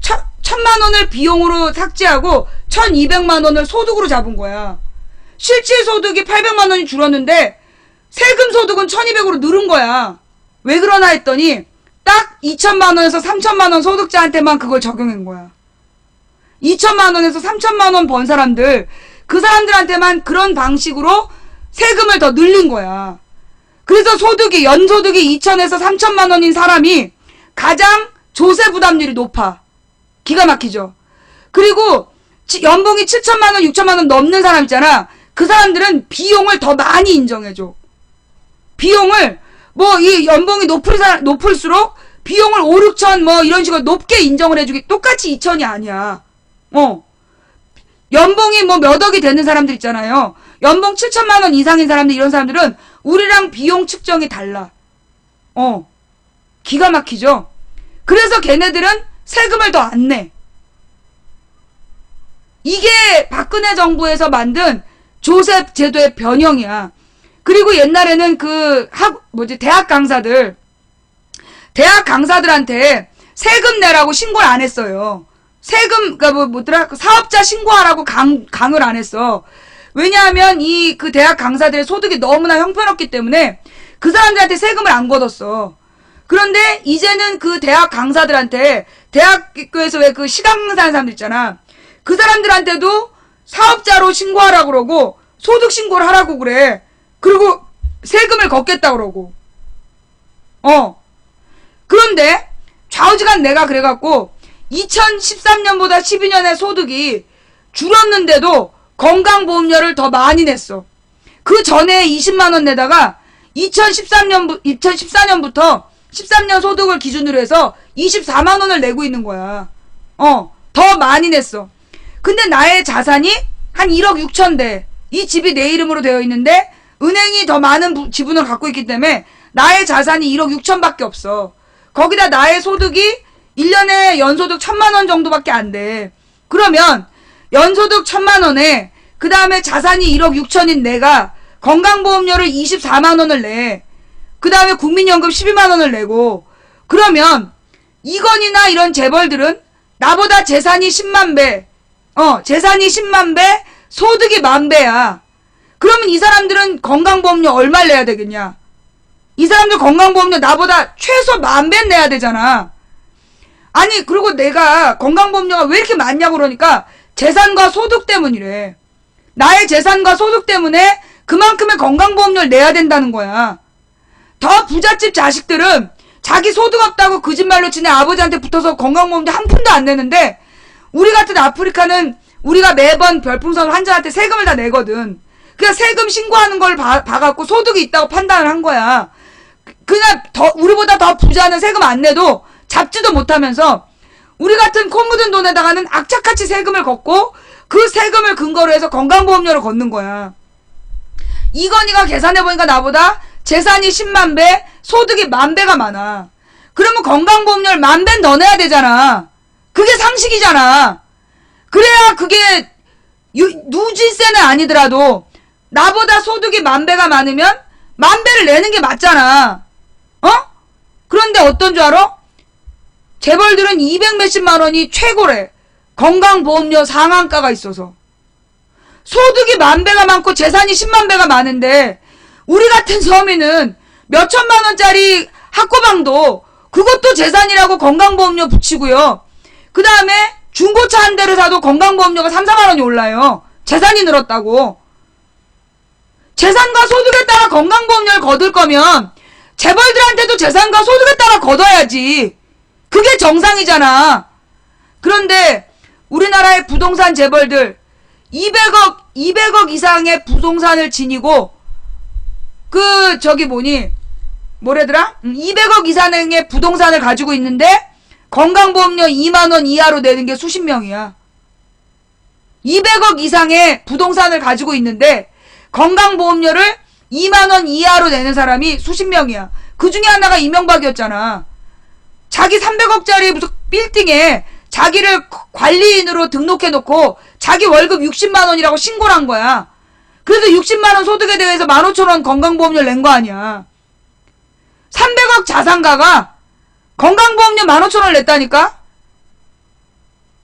1,000만 원을 비용으로 삭제하고 1,200만 원을 소득으로 잡은 거야. 실질 소득이 800만 원이 줄었는데 세금 소득은 1,200으로 늘은 거야. 왜 그러나 했더니 딱 2천만 원에서 3천만 원 소득자한테만 그걸 적용한 거야. 2천만 원에서 3천만 원 번 사람들, 그 사람들한테만 그런 방식으로 세금을 더 늘린 거야. 그래서 연소득이 2천에서 3천만 원인 사람이 가장 조세 부담률이 높아. 기가 막히죠. 그리고 연봉이 7천만 원, 6천만 원 넘는 사람 있잖아. 그 사람들은 비용을 더 많이 인정해줘. 비용을 이 연봉이 높을수록 비용을 5, 6천 이런 식으로 높게 인정을 해주기. 똑같이 2천이 아니야. 연봉이 몇 억이 되는 사람들 있잖아요. 연봉 7천만 원 이상인 사람들, 이런 사람들은 우리랑 비용 측정이 달라. 기가 막히죠. 그래서 걔네들은 세금을 더 안 내. 이게 박근혜 정부에서 만든 조세 제도의 변형이야. 그리고 옛날에는 대학 강사들한테 세금 내라고 신고를 안 했어요. 세금, 사업자 신고하라고 강을 안 했어. 왜냐하면 그 대학 강사들의 소득이 너무나 형편없기 때문에 그 사람들한테 세금을 안 걷었어. 그런데 이제는 그 대학 강사들한테, 대학교에서 왜 그 시간 강사하는 사람들 있잖아. 그 사람들한테도 사업자로 신고하라고 그러고, 소득 신고를 하라고 그래. 그리고 세금을 걷겠다 그러고. 그런데 좌우지간 내가 그래갖고 2013년보다 12년에 소득이 줄었는데도 건강보험료를 더 많이 냈어. 그 전에 20만 원 내다가 2014년부터 13년 소득을 기준으로 해서 24만 원을 내고 있는 거야. 더 많이 냈어. 근데 나의 자산이 한 1억 6천 대. 이 집이 내 이름으로 되어 있는데 은행이 더 많은 지분을 갖고 있기 때문에 나의 자산이 1억 6천밖에 없어. 거기다 나의 소득이 1년에 연소득 1,000만 원 정도밖에 안 돼. 그러면 연소득 1,000만 원에 그 다음에 자산이 1억 6천인 내가 건강보험료를 24만 원을 내. 그 다음에 국민연금 12만 원을 내고. 그러면 이건희나 이런 재벌들은 나보다 재산이 10만 배, 재산이 10만 배, 소득이 10,000배야. 그러면 이 사람들은 건강보험료 얼마를 내야 되겠냐? 이 사람들 건강보험료 나보다 최소 10,000배 내야 되잖아. 아니, 그리고 내가 건강보험료가 왜 이렇게 많냐고 그러니까 재산과 소득 때문이래. 나의 재산과 소득 때문에 그만큼의 건강보험료를 내야 된다는 거야. 더 부잣집 자식들은 자기 소득 없다고 거짓말로 지네 아버지한테 붙어서 건강보험료 한 푼도 안 내는데 우리 같은 아프리카는 우리가 매번 별풍선 환자한테 세금을 다 내거든. 그냥 세금 신고하는 걸 봐갖고 소득이 있다고 판단을 한 거야. 그냥 우리보다 더 부자는 세금 안 내도 잡지도 못하면서 우리 같은 코 묻은 돈에다가는 악착같이 세금을 걷고 그 세금을 근거로 해서 건강보험료를 걷는 거야. 이건희가 계산해보니까 나보다 재산이 10만 배, 소득이 10,000배가 많아. 그러면 건강보험료를 10,000배 더 내야 되잖아. 그게 상식이잖아. 그래야 그게 누진세는 아니더라도 나보다 소득이 10,000배가 많으면 10,000배를 내는 게 맞잖아. 그런데 어떤 줄 알아? 재벌들은 200 몇십만 원이 최고래. 건강보험료 상한가가 있어서. 소득이 10,000배가 많고 재산이 100,000배가 많은데 우리 같은 서민은 몇천만 원짜리 학고방도 그것도 재산이라고 건강보험료 붙이고요. 그 다음에 중고차 한 대를 사도 건강보험료가 3, 4만 원이 올라요. 재산이 늘었다고. 재산과 소득에 따라 건강보험료를 거둘 거면 재벌들한테도 재산과 소득에 따라 걷어야지. 그게 정상이잖아. 그런데 우리나라의 부동산 재벌들 200억 이상의 부동산을 지니고 뭐래더라? 200억 이상의 부동산을 가지고 있는데 건강보험료 2만 원 이하로 내는 게 수십 명이야. 200억 이상의 부동산을 가지고 있는데 건강보험료를 2만 원 이하로 내는 사람이 수십 명이야. 그 중에 하나가 이명박이었잖아. 자기 300억짜리 무슨 빌딩에 자기를 관리인으로 등록해놓고 자기 월급 60만 원이라고 신고를 한 거야. 그래서 60만 원 소득에 대해서 15,000원 건강보험료를 낸 거 아니야. 300억 자산가가 건강보험료 15,000원을 냈다니까?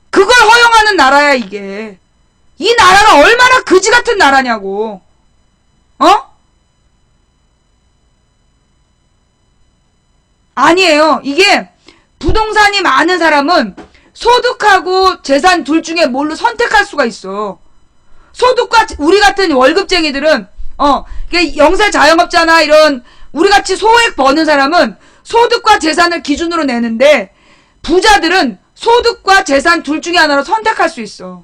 그걸 허용하는 나라야 이게. 이 나라가 얼마나 그지 같은 나라냐고. 어? 아니에요. 이게 부동산이 많은 사람은 소득하고 재산 둘 중에 뭘로 선택할 수가 있어. 소득과 우리 같은 월급쟁이들은 이게 영세 자영업자나 이런 우리같이 소액 버는 사람은 소득과 재산을 기준으로 내는데 부자들은 소득과 재산 둘 중에 하나로 선택할 수 있어.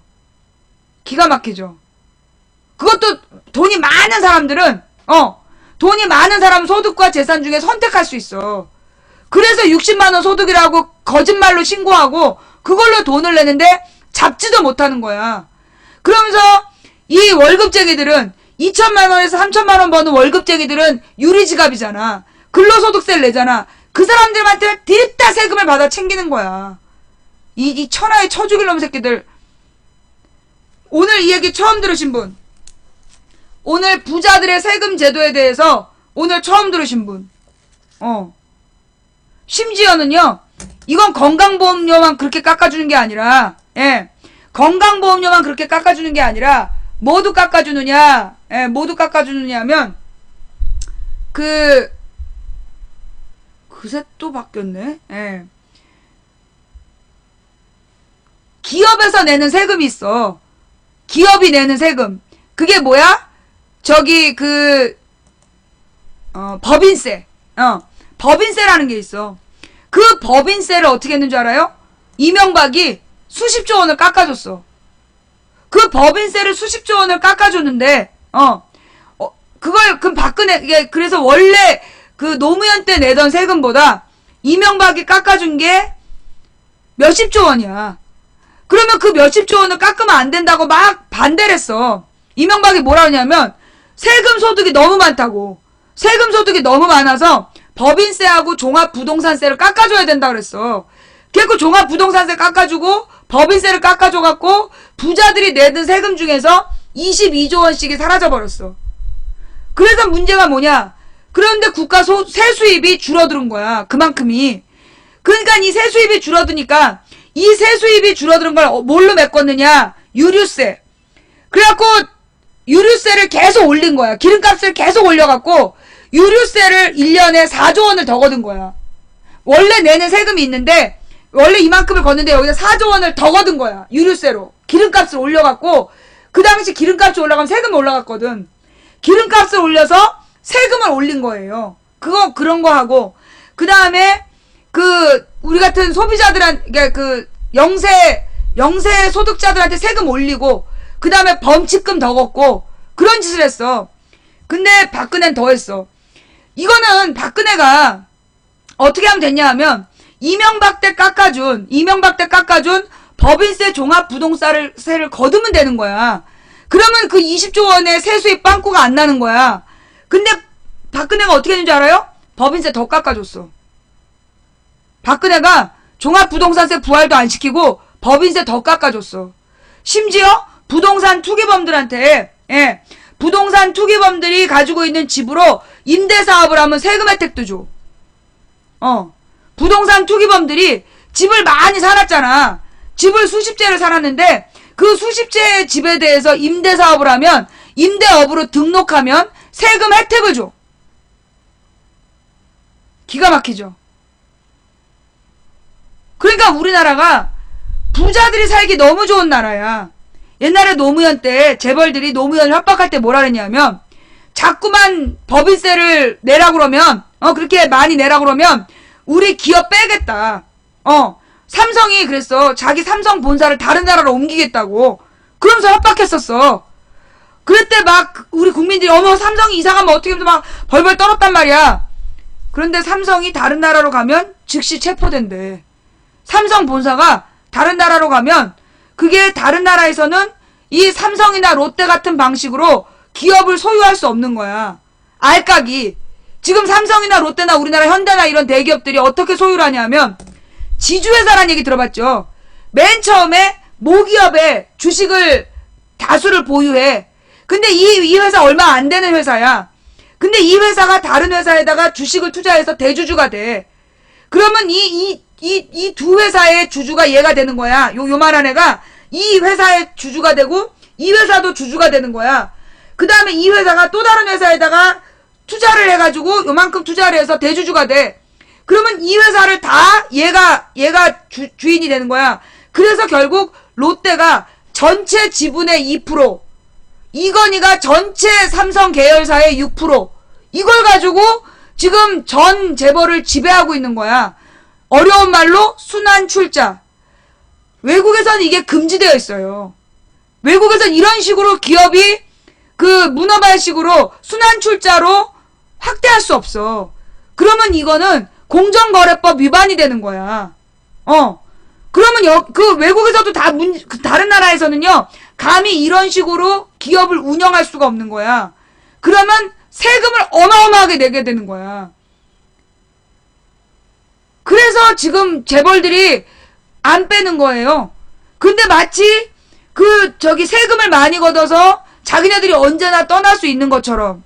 기가 막히죠. 그것도 돈이 많은 사람들은 돈이 많은 사람은 소득과 재산 중에 선택할 수 있어. 그래서 60만 원 소득이라고 거짓말로 신고하고 그걸로 돈을 내는데 잡지도 못하는 거야. 그러면서 이 월급쟁이들은 2천만 원에서 3천만 원 버는 월급쟁이들은 유리지갑이잖아. 근로소득세를 내잖아. 그 사람들한테 뒤따 세금을 받아 챙기는 거야. 이 천하의 쳐죽일 놈 새끼들. 오늘 이 얘기 처음 들으신 분, 오늘 부자들의 세금 제도에 대해서 오늘 처음 들으신 분, 심지어는요, 이건 건강보험료만 그렇게 깎아주는 게 아니라, 건강보험료만 그렇게 깎아주는 게 아니라, 모두 깎아주느냐, 모두 깎아주느냐면, 그새 또 바뀌었네, 기업에서 내는 세금이 있어. 기업이 내는 세금. 그게 뭐야? 법인세. 법인세라는 게 있어. 그 법인세를 어떻게 했는 줄 알아요? 이명박이 수십조 원을 깎아줬어. 그 법인세를 수십조 원을 깎아줬는데, 그럼 그래서 원래 그 노무현 때 내던 세금보다 이명박이 깎아준 게 몇십조 원이야. 그러면 그 몇십조 원을 깎으면 안 된다고 막 반대를 했어. 이명박이 뭐라 하냐면, 세금 소득이 너무 많다고. 세금 소득이 너무 많아서 법인세하고 종합부동산세를 깎아줘야 된다 그랬어. 그래서 종합부동산세 깎아주고 법인세를 깎아줘갖고 부자들이 내는 세금 중에서 22조 원씩이 사라져버렸어. 그래서 문제가 뭐냐? 그런데 국가 세수입이 줄어드는 거야. 그만큼이. 그러니까 이 세수입이 줄어드니까 이 세수입이 줄어드는 걸 뭘로 메꿨느냐? 유류세. 그래갖고 유류세를 계속 올린 거야. 기름값을 계속 올려갖고 유류세를 1년에 4조 원을 더 거둔 거야. 원래 내는 세금이 있는데 원래 이만큼을 걷는데 여기다 4조 원을 더 거둔 거야. 유류세로. 기름값을 올려갖고 그 당시 기름값이 올라가면 세금이 올라갔거든. 기름값을 올려서 세금을 올린 거예요. 그런 거 하고 그 다음에 우리 같은 소비자들한테 영세 소득자들한테 세금 올리고 그 다음에 범칙금 더 걷고 그런 짓을 했어. 근데 박근혜는 더 했어. 이거는 박근혜가 어떻게 하면 됐냐 하면 이명박 때 깎아준 법인세 종합부동산세를 거두면 되는 거야. 그러면 그 20조 원의 세수입 빵꾸가 안 나는 거야. 근데 박근혜가 어떻게 했는지 알아요? 법인세 더 깎아줬어. 박근혜가 종합부동산세 부활도 안 시키고 법인세 더 깎아줬어. 심지어 부동산 투기범들한테 부동산 투기범들이 가지고 있는 집으로 임대사업을 하면 세금 혜택도 줘. 부동산 투기범들이 집을 많이 살았잖아. 집을 수십 채를 살았는데 그 수십 채의 집에 대해서 임대사업을 하면 임대업으로 등록하면 세금 혜택을 줘. 기가 막히죠. 그러니까 우리나라가 부자들이 살기 너무 좋은 나라야. 옛날에 노무현 때 재벌들이 노무현을 협박할 때 뭐라 그랬냐면 자꾸만 법인세를 내라 그러면 그렇게 많이 내라 그러면 우리 기업 빼겠다. 삼성이 그랬어. 자기 삼성 본사를 다른 나라로 옮기겠다고. 그러면서 협박했었어. 그랬대 막 우리 국민들이 어머 삼성이 이사가면 어떻게 하면서 막 벌벌 떨었단 말이야. 그런데 삼성이 다른 나라로 가면 즉시 체포된대. 삼성 본사가 다른 나라로 가면 그게 다른 나라에서는 이 삼성이나 롯데 같은 방식으로 기업을 소유할 수 없는 거야. 알까기. 지금 삼성이나 롯데나 우리나라 현대나 이런 대기업들이 어떻게 소유를 하냐면 지주회사라는 얘기 들어봤죠. 맨 처음에 모기업에 주식을 다수를 보유해. 근데 이 회사 얼마 안 되는 회사야. 근데 이 회사가 다른 회사에다가 주식을 투자해서 대주주가 돼. 그러면 이 두 회사의 주주가 얘가 되는 거야. 요만한 애가 이 회사의 주주가 되고 이 회사도 주주가 되는 거야. 그 다음에 이 회사가 또 다른 회사에다가 투자를 해가지고 요만큼 투자를 해서 대주주가 돼. 그러면 이 회사를 다 얘가 주인이 되는 거야. 그래서 결국 롯데가 전체 지분의 2%, 이건희가 전체 삼성 계열사의 6%, 이걸 가지고 지금 전 재벌을 지배하고 있는 거야. 어려운 말로 순환 출자. 외국에선 이게 금지되어 있어요. 외국에선 이런 식으로 기업이 그 문어발식으로 순환 출자로 확대할 수 없어. 그러면 이거는 공정거래법 위반이 되는 거야. 그러면 그 외국에서도 다른 나라에서는요, 감히 이런 식으로 기업을 운영할 수가 없는 거야. 그러면 세금을 어마어마하게 내게 되는 거야. 그래서 지금 재벌들이 안 빼는 거예요. 근데 마치 세금을 많이 걷어서 자기네들이 언제나 떠날 수 있는 것처럼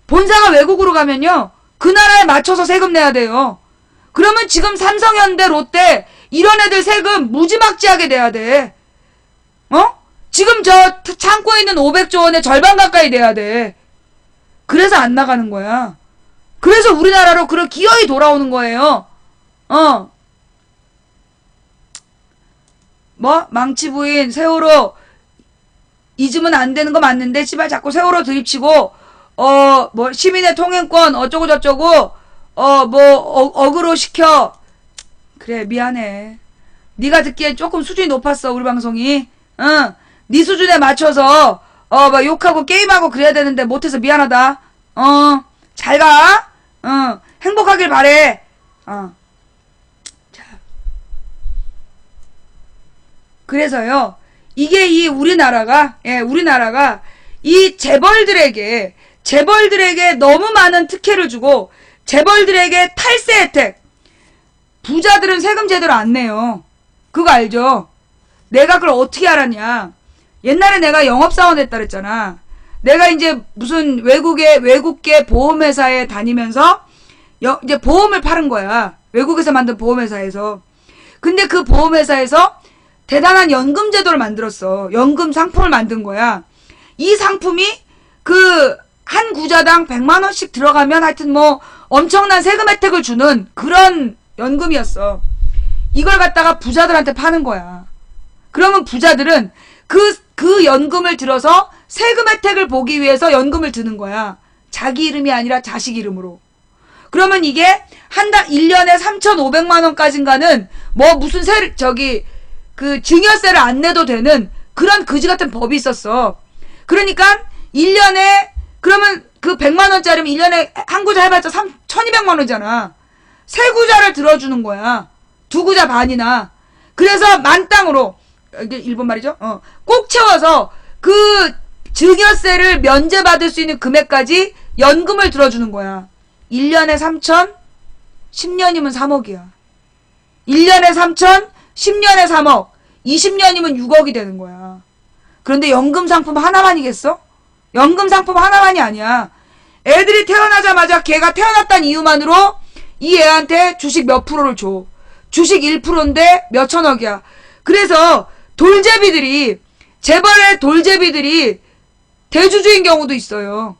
본사가 외국으로 가면요, 그 나라에 맞춰서 세금 내야 돼요. 그러면 지금 삼성현대, 롯데 이런 애들 세금 무지막지하게 내야 돼. 지금 저 창고에 있는 500조 원의 절반 가까이 내야 돼. 그래서 안 나가는 거야. 그래서 우리나라로 그런 기어이 돌아오는 거예요. 망치 부인 세월호 잊으면 안 되는 거 맞는데 씨발 자꾸 세월호 드립치고 시민의 통행권 어쩌고 저쩌고 어그로 시켜. 그래 미안해. 네가 듣기엔 조금 수준이 높았어 우리 방송이. 네 수준에 맞춰서 막 욕하고 게임하고 그래야 되는데 못해서 미안하다. 잘 가. 행복하길 바래. 자. 그래서요, 이게 우리나라가 이 재벌들에게 너무 많은 특혜를 주고 재벌들에게 탈세 혜택. 부자들은 세금 제대로 안 내요. 그거 알죠? 내가 그걸 어떻게 알았냐? 옛날에 내가 영업사원 했다 그랬잖아. 내가 이제 무슨 외국계 보험회사에 다니면서 이제 보험을 파는 거야. 외국에서 만든 보험회사에서. 근데 그 보험회사에서 대단한 연금 제도를 만들었어. 연금 상품을 만든 거야. 이 상품이 한 구자당 100만원씩 들어가면 하여튼 엄청난 세금 혜택을 주는 그런 연금이었어. 이걸 갖다가 부자들한테 파는 거야. 그러면 부자들은 그 연금을 들어서 세금 혜택을 보기 위해서 연금을 드는 거야. 자기 이름이 아니라 자식 이름으로. 그러면 이게 1년에 3,500만원까지인가는 무슨 증여세를 안 내도 되는 그런 그지 같은 법이 있었어. 그러니까 1년에 그러면 그 100만원짜리면 1년에 한 구자 해봤자 1,200만원이잖아. 세 구자를 들어주는 거야. 두 구자 반이나. 그래서 만땅으로 이게 일본 말이죠. 꼭 채워서 그 증여세를 면제받을 수 있는 금액까지 연금을 들어주는 거야. 1년에 3천, 10년이면 3억이야. 1년에 3천, 10년에 3억, 20년이면 6억이 되는 거야. 그런데 연금 상품 하나만이겠어? 연금 상품 하나만이 아니야. 애들이 태어나자마자 걔가 태어났다는 이유만으로 이 애한테 주식 몇 프로를 줘. 주식 1%인데 몇천억이야. 그래서 돌제비들이, 재벌의 돌제비들이 대주주인 경우도 있어요.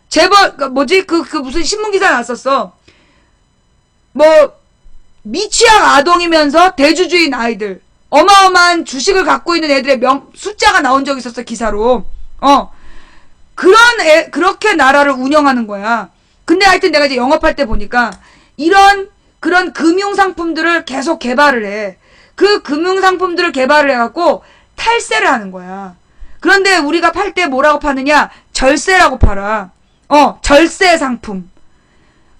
재벌, 무슨 신문기사 났었어. 미취학 아동이면서 대주주인 아이들. 어마어마한 주식을 갖고 있는 애들의 숫자가 나온 적이 있었어, 기사로. 그렇게 나라를 운영하는 거야. 근데 하여튼 내가 이제 영업할 때 보니까 그런 금융상품들을 계속 개발을 해. 그 금융상품들을 개발을 해갖고 탈세를 하는 거야. 그런데 우리가 팔 때 뭐라고 파느냐? 절세라고 팔아. 절세 상품.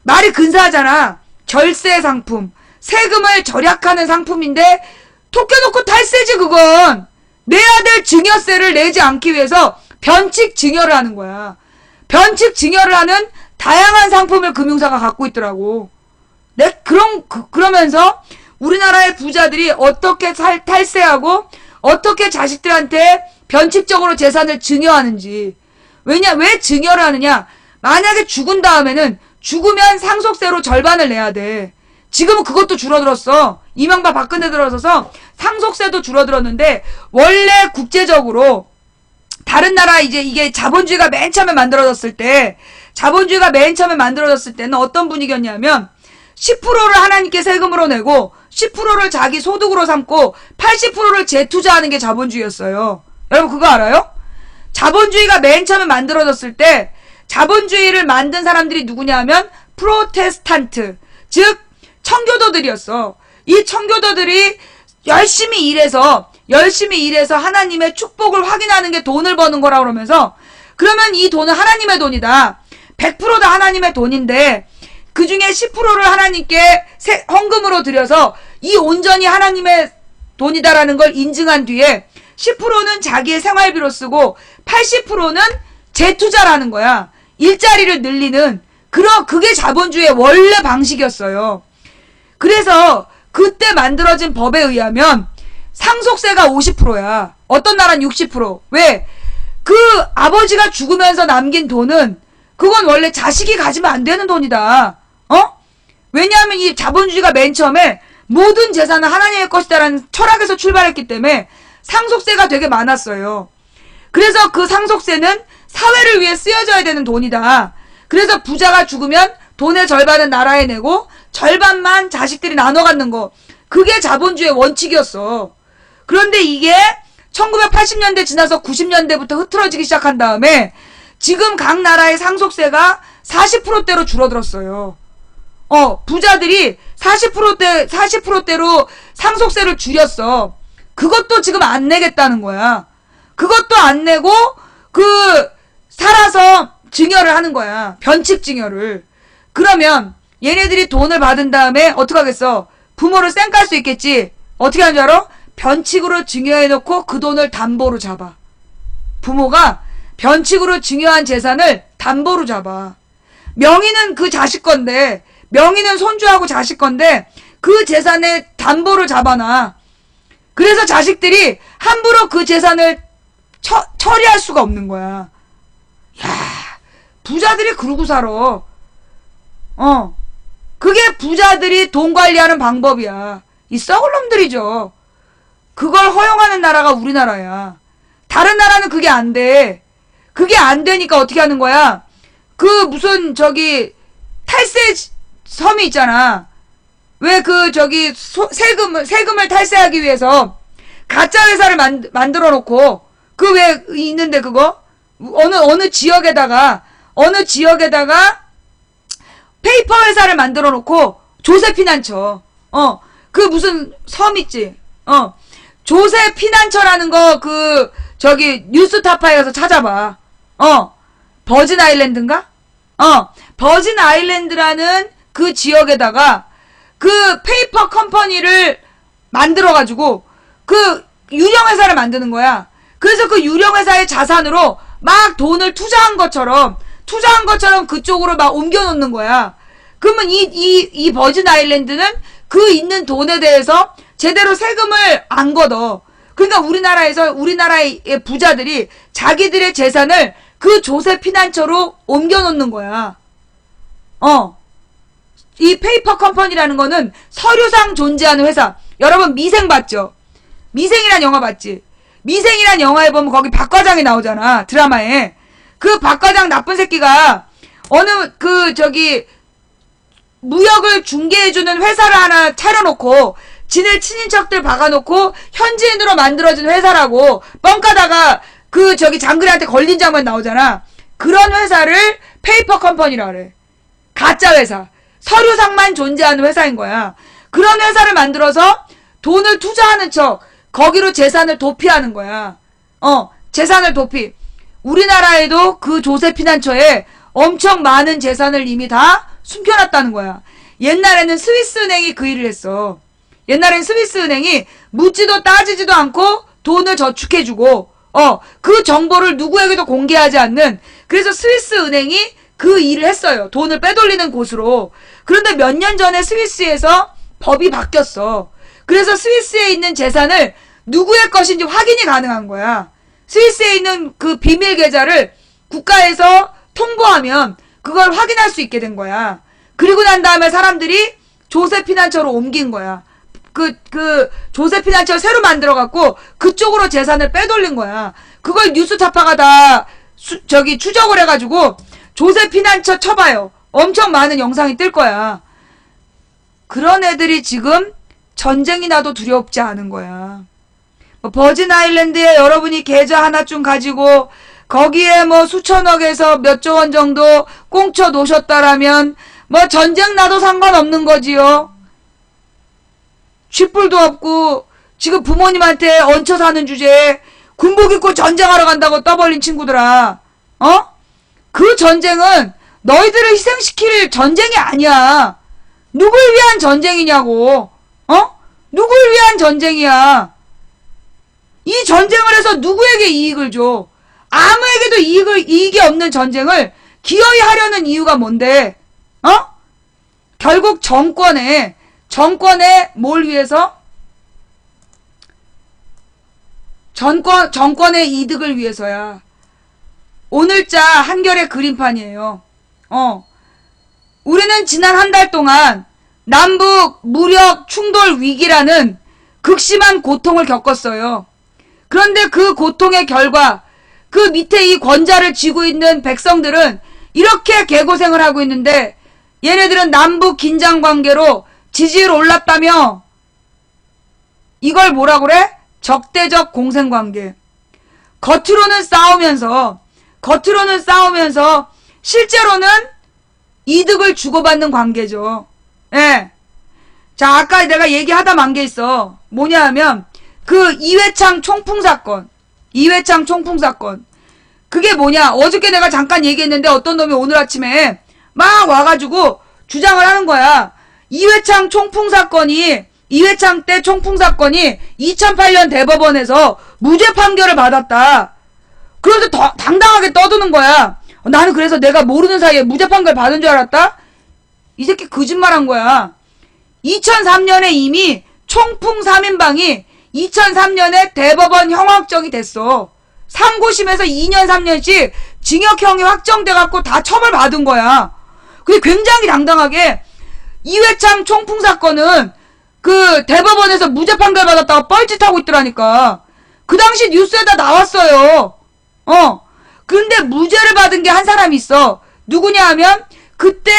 말이 근사하잖아. 절세 상품. 세금을 절약하는 상품인데 토껴놓고 탈세지 그건. 내야 될 증여세를 내지 않기 위해서 변칙 증여를 하는 거야. 변칙 증여를 하는 다양한 상품을 금융사가 갖고 있더라고. 그러면서 우리나라의 부자들이 어떻게 탈세하고 어떻게 자식들한테 변칙적으로 재산을 증여하는지. 왜 증여를 하느냐? 만약에 죽은 다음에는 죽으면 상속세로 절반을 내야 돼. 지금은 그것도 줄어들었어. 이명박 박근혜 들어서서 상속세도 줄어들었는데, 원래 국제적으로 다른 나라 이게 자본주의가 맨 처음에 만들어졌을 때는 어떤 분위기였냐면 10%를 하나님께 세금으로 내고 10%를 자기 소득으로 삼고 80%를 재투자하는 게 자본주의였어요. 여러분 그거 알아요? 자본주의가 맨 처음에 만들어졌을 때 자본주의를 만든 사람들이 누구냐 하면 프로테스탄트, 즉 청교도들이었어. 이 청교도들이 열심히 일해서 하나님의 축복을 확인하는 게 돈을 버는 거라 그러면서, 그러면 이 돈은 하나님의 돈이다. 100%다 하나님의 돈인데 그 중에 10%를 하나님께 헌금으로 드려서 이 온전히 하나님의 돈이다라는 걸 인증한 뒤에 10%는 자기의 생활비로 쓰고 80%는 재투자라는 거야. 일자리를 늘리는 그게 자본주의의 원래 방식이었어요. 그래서 그때 만들어진 법에 의하면 상속세가 50%야. 어떤 나라는 60%. 왜? 그 아버지가 죽으면서 남긴 돈은 그건 원래 자식이 가지면 안 되는 돈이다. 왜냐하면 이 자본주의가 맨 처음에 모든 재산은 하나님의 것이다라는 철학에서 출발했기 때문에 상속세가 되게 많았어요. 그래서 그 상속세는 사회를 위해 쓰여져야 되는 돈이다. 그래서 부자가 죽으면 돈의 절반은 나라에 내고 절반만 자식들이 나눠 갖는 거. 그게 자본주의의 원칙이었어. 그런데 이게 1980년대 지나서 90년대부터 흐트러지기 시작한 다음에 지금 각 나라의 상속세가 40%대로 줄어들었어요. 부자들이 40%대로 상속세를 줄였어. 그것도 지금 안 내겠다는 거야. 그것도 안 내고 살아서 증여를 하는 거야. 변칙 증여를. 그러면 얘네들이 돈을 받은 다음에 어떡하겠어? 부모를 쌩깔 수 있겠지. 어떻게 하는 줄 알아? 변칙으로 증여해놓고 그 돈을 담보로 잡아. 부모가 변칙으로 증여한 재산을 담보로 잡아. 명의는 그 자식 건데, 명의는 손주하고 자식 건데 그 재산에 담보를 잡아놔. 그래서 자식들이 함부로 그 재산을 처리할 수가 없는 거야. 야, 부자들이 그러고 살아. 그게 부자들이 돈 관리하는 방법이야. 이 썩을 놈들이죠. 그걸 허용하는 나라가 우리나라야. 다른 나라는 그게 안 돼. 그게 안 되니까 어떻게 하는 거야? 탈세 섬이 있잖아. 왜 세금을 탈세하기 위해서 가짜 회사를 만들어 놓고, 왜 있는데 그거? 어느 지역에다가 페이퍼 회사를 만들어 놓고 조세피난처. 무슨 섬 있지? 조세피난처라는 거 뉴스타파에 가서 찾아봐. 버진 아일랜드인가? 버진 아일랜드라는 그 지역에다가 그 페이퍼 컴퍼니를 만들어가지고 그 유령회사를 만드는 거야. 그래서 그 유령회사의 자산으로 막 돈을 투자한 것처럼 그쪽으로 막 옮겨놓는 거야. 그러면 이 버진 아일랜드는 그 있는 돈에 대해서 제대로 세금을 안 걷어. 그러니까 우리나라의 부자들이 자기들의 재산을 그 조세 피난처로 옮겨놓는 거야. 이 페이퍼 컴퍼니라는 거는 서류상 존재하는 회사. 여러분 미생 봤죠? 미생이란 영화 봤지? 미생이란 영화에 보면 거기 박 과장이 나오잖아. 드라마에. 그 박 과장 나쁜 새끼가 어느 무역을 중개해주는 회사를 하나 차려놓고 지네 친인척들 박아놓고 현지인으로 만들어진 회사라고 뻥까다가 장그래한테 걸린 장면 나오잖아. 그런 회사를 페이퍼 컴퍼니라 그래. 가짜 회사. 서류상만 존재하는 회사인 거야. 그런 회사를 만들어서 돈을 투자하는 척 거기로 재산을 도피하는 거야. 재산을 도피. 우리나라에도 그 조세피난처에 엄청 많은 재산을 이미 다 숨겨놨다는 거야. 옛날에는 스위스은행이 그 일을 했어. 옛날엔 스위스은행이 묻지도 따지지도 않고 돈을 저축해주고 그 정보를 누구에게도 공개하지 않는, 그래서 스위스은행이 그 일을 했어요. 돈을 빼돌리는 곳으로. 그런데 몇 년 전에 스위스에서 법이 바뀌었어. 그래서 스위스에 있는 재산을 누구의 것인지 확인이 가능한 거야. 스위스에 있는 그 비밀 계좌를 국가에서 통보하면 그걸 확인할 수 있게 된 거야. 그리고 난 다음에 사람들이 조세피난처로 옮긴 거야. 조세피난처 새로 만들어갖고 그쪽으로 재산을 빼돌린 거야. 그걸 뉴스타파가 다 추적을 해가지고 조세피난처 쳐봐요. 엄청 많은 영상이 뜰 거야. 그런 애들이 지금 전쟁이 나도 두렵지 않은 거야. 버진 아일랜드에 여러분이 계좌 하나쯤 가지고 거기에 수천억에서 몇 조 원 정도 꽁쳐 놓으셨다라면 전쟁 나도 상관없는 거지요. 쥐뿔도 없고 지금 부모님한테 얹혀 사는 주제에 군복 입고 전쟁하러 간다고 떠벌린 친구들아. 그 전쟁은 너희들을 희생시킬 전쟁이 아니야. 누굴 위한 전쟁이냐고. 누굴 위한 전쟁이야. 이 전쟁을 해서 누구에게 이익을 줘? 아무에게도 이익이 없는 전쟁을 기어이 하려는 이유가 뭔데? 결국 정권에 뭘 위해서? 정권의 이득을 위해서야. 오늘자 한겨레 그림판이에요. 우리는 지난 한 달 동안 남북 무력 충돌 위기라는 극심한 고통을 겪었어요. 그런데 그 고통의 결과, 그 밑에 이 권좌를 쥐고 있는 백성들은 이렇게 개고생을 하고 있는데 얘네들은 남북 긴장 관계로 지지율 올랐다며 이걸 뭐라 그래? 적대적 공생관계. 겉으로는 싸우면서 실제로는 이득을 주고받는 관계죠. 예. 자, 아까 내가 얘기하다 만 게 있어. 뭐냐 하면 그 이회창 총풍 사건. 그게 뭐냐? 어저께 내가 잠깐 얘기했는데 어떤 놈이 오늘 아침에 막 와가지고 주장을 하는 거야. 이회창 때 총풍 사건이 2008년 대법원에서 무죄 판결을 받았다. 그래서 당당하게 떠드는 거야. 나는 그래서 내가 모르는 사이에 무죄 판결 받은 줄 알았다? 이 새끼 거짓말한 거야. 2003년에 이미 총풍 3인방이 2003년에 대법원 형 확정이 됐어. 상고심에서 2년 3년씩 징역형이 확정돼갖고 다 처벌 받은 거야. 근데 굉장히 당당하게 이회창 총풍 사건은 그 대법원에서 무죄 판결 받았다가 뻘짓하고 있더라니까. 그 당시 뉴스에다 나왔어요. 근데 무죄를 받은 게 한 사람이 있어. 누구냐 하면 그때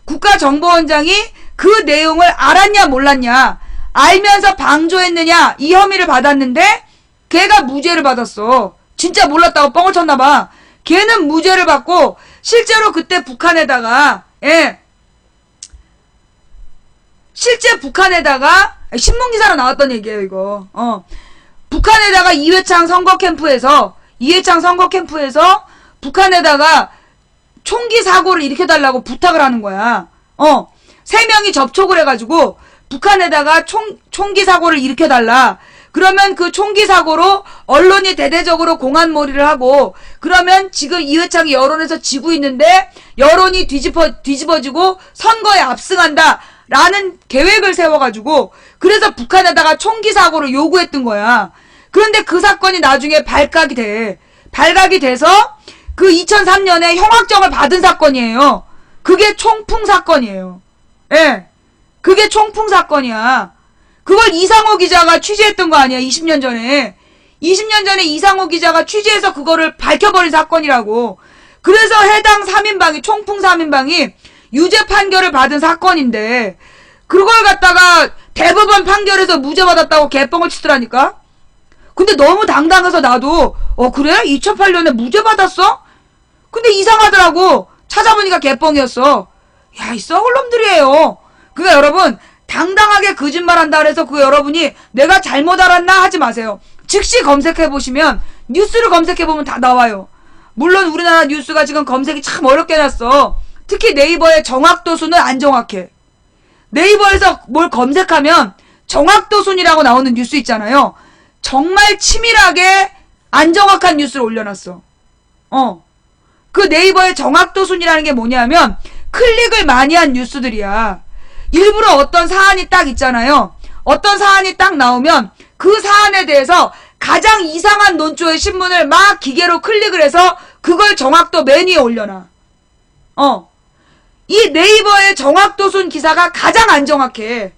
국가정보원장이 그 내용을 알았냐 몰랐냐, 알면서 방조했느냐 이 혐의를 받았는데 걔가 무죄를 받았어. 진짜 몰랐다고 뻥을 쳤나봐. 걔는 무죄를 받고 실제로 그때 북한에다가 신문기사로 나왔던 얘기예요 이거. 북한에다가 이회창 선거 캠프에서 북한에다가 총기 사고를 일으켜달라고 부탁을 하는 거야. 3명이 접촉을 해가지고 북한에다가 총기 사고를 일으켜달라. 그러면 그 총기 사고로 언론이 대대적으로 공안몰이를 하고, 그러면 지금 이회창이 여론에서 지고 있는데 여론이 뒤집어지고 선거에 압승한다 라는 계획을 세워가지고, 그래서 북한에다가 총기 사고를 요구했던 거야. 그런데 그 사건이 나중에 발각이 돼서 그 2003년에 형 확정을 받은 사건이에요. 그게 총풍 사건이에요. 예. 그게 총풍 사건이야. 그걸 이상호 기자가 취재했던 거 아니야, 20년 전에. 20년 전에 이상호 기자가 취재해서 그거를 밝혀버린 사건이라고. 그래서 해당 3인방이, 총풍 3인방이 유죄 판결을 받은 사건인데, 그걸 갖다가 대법원 판결에서 무죄 받았다고 개뻥을 치더라니까? 근데 너무 당당해서 나도, 그래? 2008년에 무죄 받았어? 근데 이상하더라고. 찾아보니까 개뻥이었어. 야, 이 썩을 놈들이에요. 그러니까 여러분, 당당하게 거짓말한다 그래서 그 여러분이 내가 잘못 알았나 하지 마세요. 즉시 검색해보시면, 뉴스를 검색해보면 다 나와요. 물론 우리나라 뉴스가 지금 검색이 참 어렵게 해놨어. 특히 네이버의 정확도 순은 안 정확해. 네이버에서 뭘 검색하면 정확도 순이라고 나오는 뉴스 있잖아요. 정말 치밀하게 안 정확한 뉴스를 올려놨어. 그 네이버의 정확도 순이라는 게 뭐냐면 클릭을 많이 한 뉴스들이야. 일부러 어떤 사안이 딱 있잖아요. 어떤 사안이 딱 나오면 그 사안에 대해서 가장 이상한 논조의 신문을 막 기계로 클릭을 해서 그걸 정확도 맨 위에 올려놔. 이 네이버의 정확도 순 기사가 가장 안 정확해.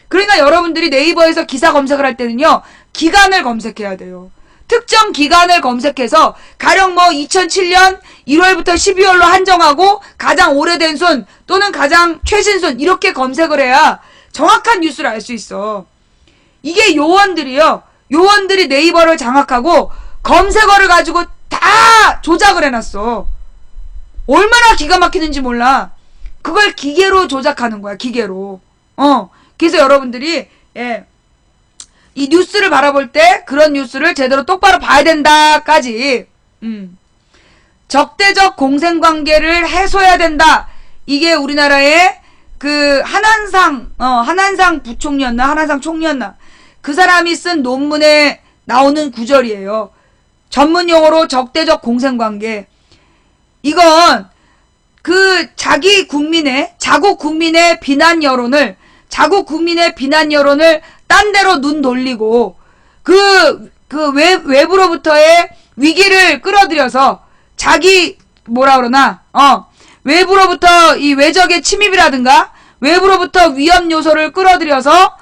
그러니까 여러분들이 네이버에서 기사 검색을 할 때는요, 기간을 검색해야 돼요. 특정 기간을 검색해서 가령 뭐 2007년 1월부터 12월로 한정하고 가장 오래된 순 또는 가장 최신 순 이렇게 검색을 해야 정확한 뉴스를 알 수 있어. 이게 요원들이 네이버를 장악하고 검색어를 가지고 다 조작을 해놨어. 얼마나 기가 막히는지 몰라. 그걸 기계로 조작하는 거야, 기계로. 그래서 여러분들이, 이 뉴스를 바라볼 때 그런 뉴스를 제대로 똑바로 봐야 된다까지, 적대적 공생관계를 해소해야 된다. 이게 우리나라의 그 한한상 부총리였나? 한한상 총리였나? 그 사람이 쓴 논문에 나오는 구절이에요. 전문용어로 적대적 공생관계. 이건 자국 국민의 비난 여론을 딴 데로 눈 돌리고 외부로부터의 위기를 끌어들여서 외부로부터 이 외적의 침입이라든가 외부로부터 위험 요소를 끌어들여서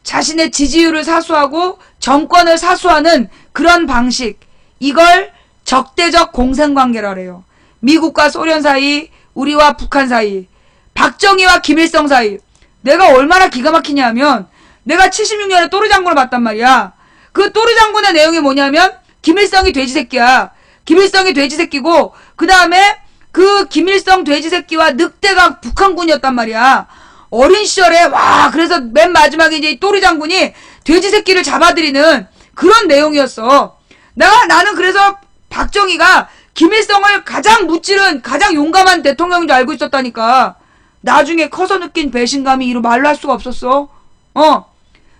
자신의 지지율을 사수하고 정권을 사수하는 그런 방식, 이걸 적대적 공생관계라 그래요. 미국과 소련 사이, 우리와 북한 사이, 박정희와 김일성 사이. 내가 얼마나 기가 막히냐면 내가 76년에 또르 장군을 봤단 말이야. 그 또르 장군의 내용이 뭐냐면 김일성이 돼지새끼야. 김일성이 돼지새끼고 그 다음에 그 김일성 돼지새끼와 늑대가 북한군이었단 말이야. 어린 시절에 그래서 맨 마지막에 이제 또르 장군이 돼지새끼를 잡아들이는 그런 내용이었어. 나는 그래서 박정희가 김일성을 가장 무찌른 가장 용감한 대통령인 줄 알고 있었다니까. 나중에 커서 느낀 배신감이 이루 말로 할 수가 없었어.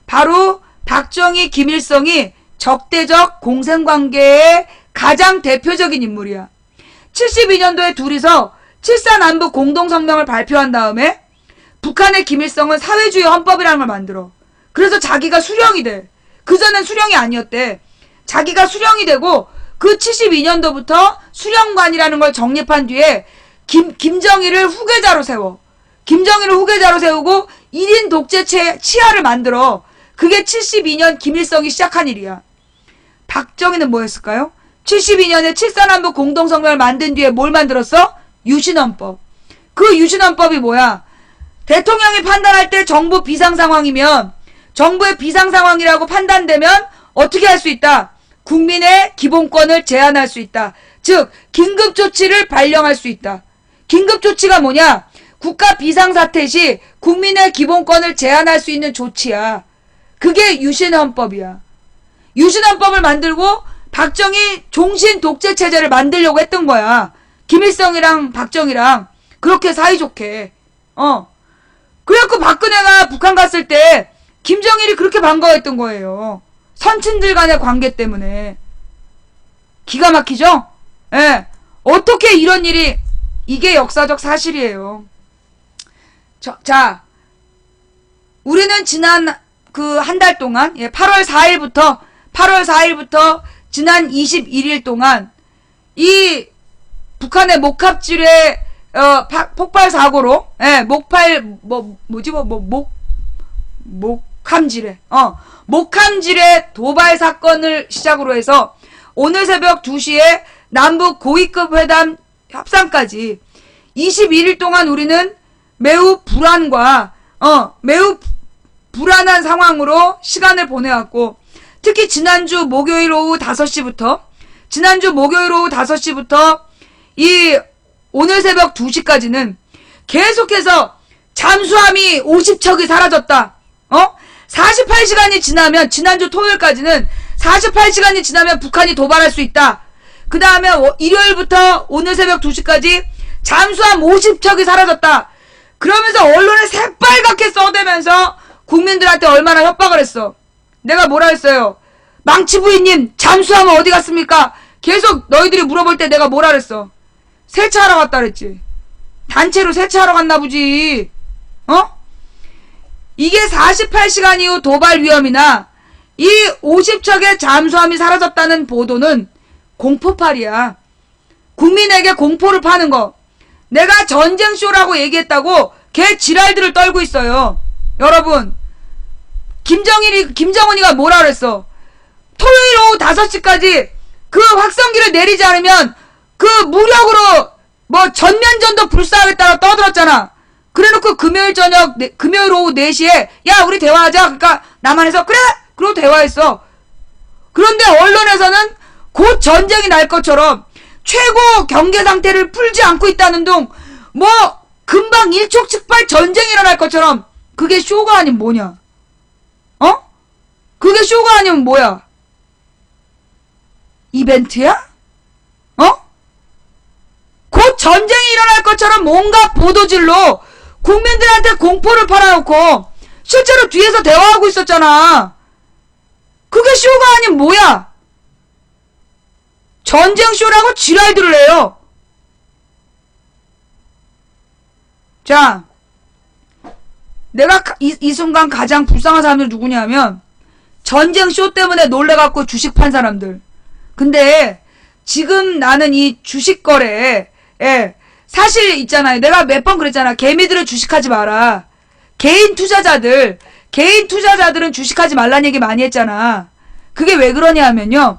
바로 박정희, 김일성이 적대적 공생관계의 가장 대표적인 인물이야. 72년도에 둘이서 7.4남북 공동성명을 발표한 다음에 북한의 김일성은 사회주의 헌법이라는 걸 만들어. 그래서 자기가 수령이 돼. 그전엔 수령이 아니었대. 자기가 수령이 되고 그 72년도부터 수령관이라는 걸 정립한 뒤에 김정일을 후계자로 세워. 김정일을 후계자로 세우고 1인 독재 치하를 만들어. 그게 72년 김일성이 시작한 일이야. 박정희는 뭐 했을까요? 72년에 7.4남북 공동성명을 만든 뒤에 뭘 만들었어? 유신헌법. 그 유신헌법이 뭐야? 대통령이 판단할 때 정부 비상상황이면 정부의 비상상황이라고 판단되면 어떻게 할 수 있다? 국민의 기본권을 제한할 수 있다. 즉 긴급조치를 발령할 수 있다. 긴급조치가 뭐냐? 국가 비상사태 시 국민의 기본권을 제한할 수 있는 조치야. 그게 유신헌법이야. 유신헌법을 만들고 박정희 종신 독재체제를 만들려고 했던 거야. 김일성이랑 박정희랑 그렇게 사이좋게. 그래갖고 박근혜가 북한 갔을 때 김정일이 그렇게 반가워했던 거예요. 선친들 간의 관계 때문에. 기가 막히죠? 예. 어떻게 이런 일이, 이게 역사적 사실이에요. 자, 우리는 지난 한 달 동안, 8월 4일부터 지난 21일 동안 이 북한의 목합질의 폭발 사고로, 예, 목함지뢰, 목함지뢰 도발 사건을 시작으로 해서 오늘 새벽 2시에 남북 고위급 회담 협상까지 21일 동안 우리는 매우 매우 불안한 상황으로 시간을 보내왔고, 특히 지난주 목요일 오후 5시부터 이 오늘 새벽 2시까지는 계속해서 잠수함이 50척이 사라졌다. 48시간이 지나면, 지난주 토요일까지는 48시간이 지나면 북한이 도발할 수 있다. 그 다음에 일요일부터 오늘 새벽 2시까지 잠수함 50척이 사라졌다. 그러면서 언론에 새빨갛게 써대면서 국민들한테 얼마나 협박을 했어. 내가 뭐라 했어요? 망치부인님, 잠수함은 어디 갔습니까? 계속 너희들이 물어볼 때 내가 뭐라 그랬어? 세차하러 갔다 그랬지. 단체로 세차하러 갔나 보지. 이게 48시간 이후 도발 위험이나 이 50척의 잠수함이 사라졌다는 보도는 공포팔이야. 국민에게 공포를 파는 거. 내가 전쟁쇼라고 얘기했다고 걔 지랄들을 떨고 있어요. 여러분, 김정은이가 뭐라 그랬어? 토요일 오후 5시까지 그 확성기를 내리지 않으면 그 무력으로 뭐 전면전도 불사하겠다고 떠들었잖아. 그래놓고 금요일 오후 4시에 야 우리 대화하자. 그러니까 남한에서 그래! 그러고 대화했어. 그런데 언론에서는 곧 전쟁이 날 것처럼 최고 경계 상태를 풀지 않고 있다는 둥, 뭐 금방 일촉즉발 전쟁이 일어날 것처럼. 그게 쇼가 아니면 뭐냐? 그게 쇼가 아니면 뭐야? 이벤트야? 곧 전쟁이 일어날 것처럼 온갖 보도질로 국민들한테 공포를 팔아놓고 실제로 뒤에서 대화하고 있었잖아. 그게 쇼가 아니면 뭐야? 전쟁쇼라고 지랄들을 해요. 자, 내가 이 순간 가장 불쌍한 사람들 누구냐면 전쟁쇼 때문에 놀래갖고 주식 판 사람들. 근데 지금 나는 이 주식 거래에 사실 있잖아요. 내가 몇 번 그랬잖아. 개미들은 주식하지 마라. 개인 투자자들은 주식하지 말란 얘기 많이 했잖아. 그게 왜 그러냐 하면요,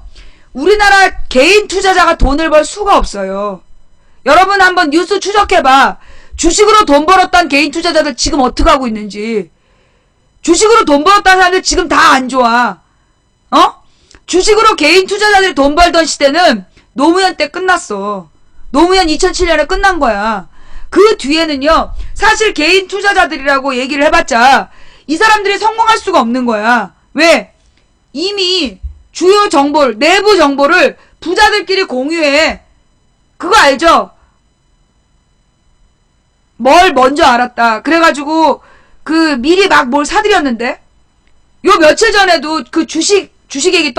우리나라 개인 투자자가 돈을 벌 수가 없어요. 여러분 한번 뉴스 추적해봐. 주식으로 돈 벌었던 개인 투자자들 지금 어떻게 하고 있는지. 주식으로 돈 벌었던 사람들 지금 다 안 좋아. 주식으로 개인 투자자들이 돈 벌던 시대는 노무현 때 끝났어. 노무현 2007년에 끝난 거야. 그 뒤에는요, 사실 개인 투자자들이라고 얘기를 해봤자 이 사람들이 성공할 수가 없는 거야. 왜? 이미 주요 정보를, 내부 정보를 부자들끼리 공유해. 그거 알죠? 뭘 먼저 알았다. 그래가지고 미리 막 뭘 사들였는데, 요 며칠 전에도 그 주식 얘기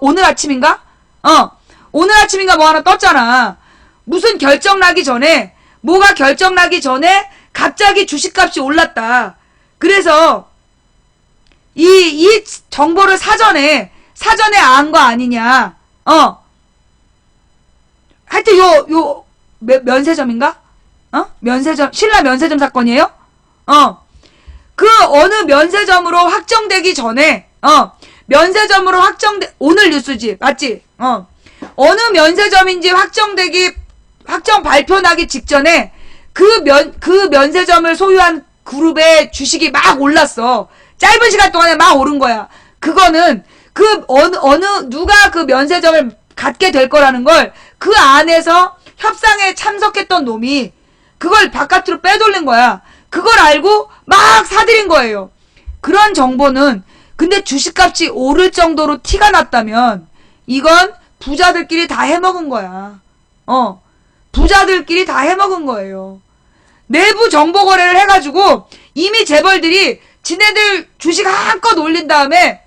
오늘 아침인가? 오늘 아침인가 뭐 하나 떴잖아. 무슨 뭐가 결정나기 전에 갑자기 주식값이 올랐다. 그래서 이 정보를 사전에 안 거 아니냐. 하여튼 면세점인가? 신라 면세점 사건이에요? 그 어느 면세점으로 확정되기 전에, 오늘 뉴스지, 맞지? 어느 면세점인지 확정 발표 나기 직전에 그 면세점을 소유한 그룹의 주식이 막 올랐어. 짧은 시간 동안에 막 오른 거야. 그거는 누가 그 면세점을 갖게 될 거라는 걸 그 안에서 협상에 참석했던 놈이 그걸 바깥으로 빼돌린 거야. 그걸 알고 막 사들인 거예요. 그런 정보는, 근데 주식값이 오를 정도로 티가 났다면 이건 부자들끼리 다 해먹은 거야. 부자들끼리 다 해먹은 거예요. 내부 정보 거래를 해가지고 이미 재벌들이 지네들 주식 한껏 올린 다음에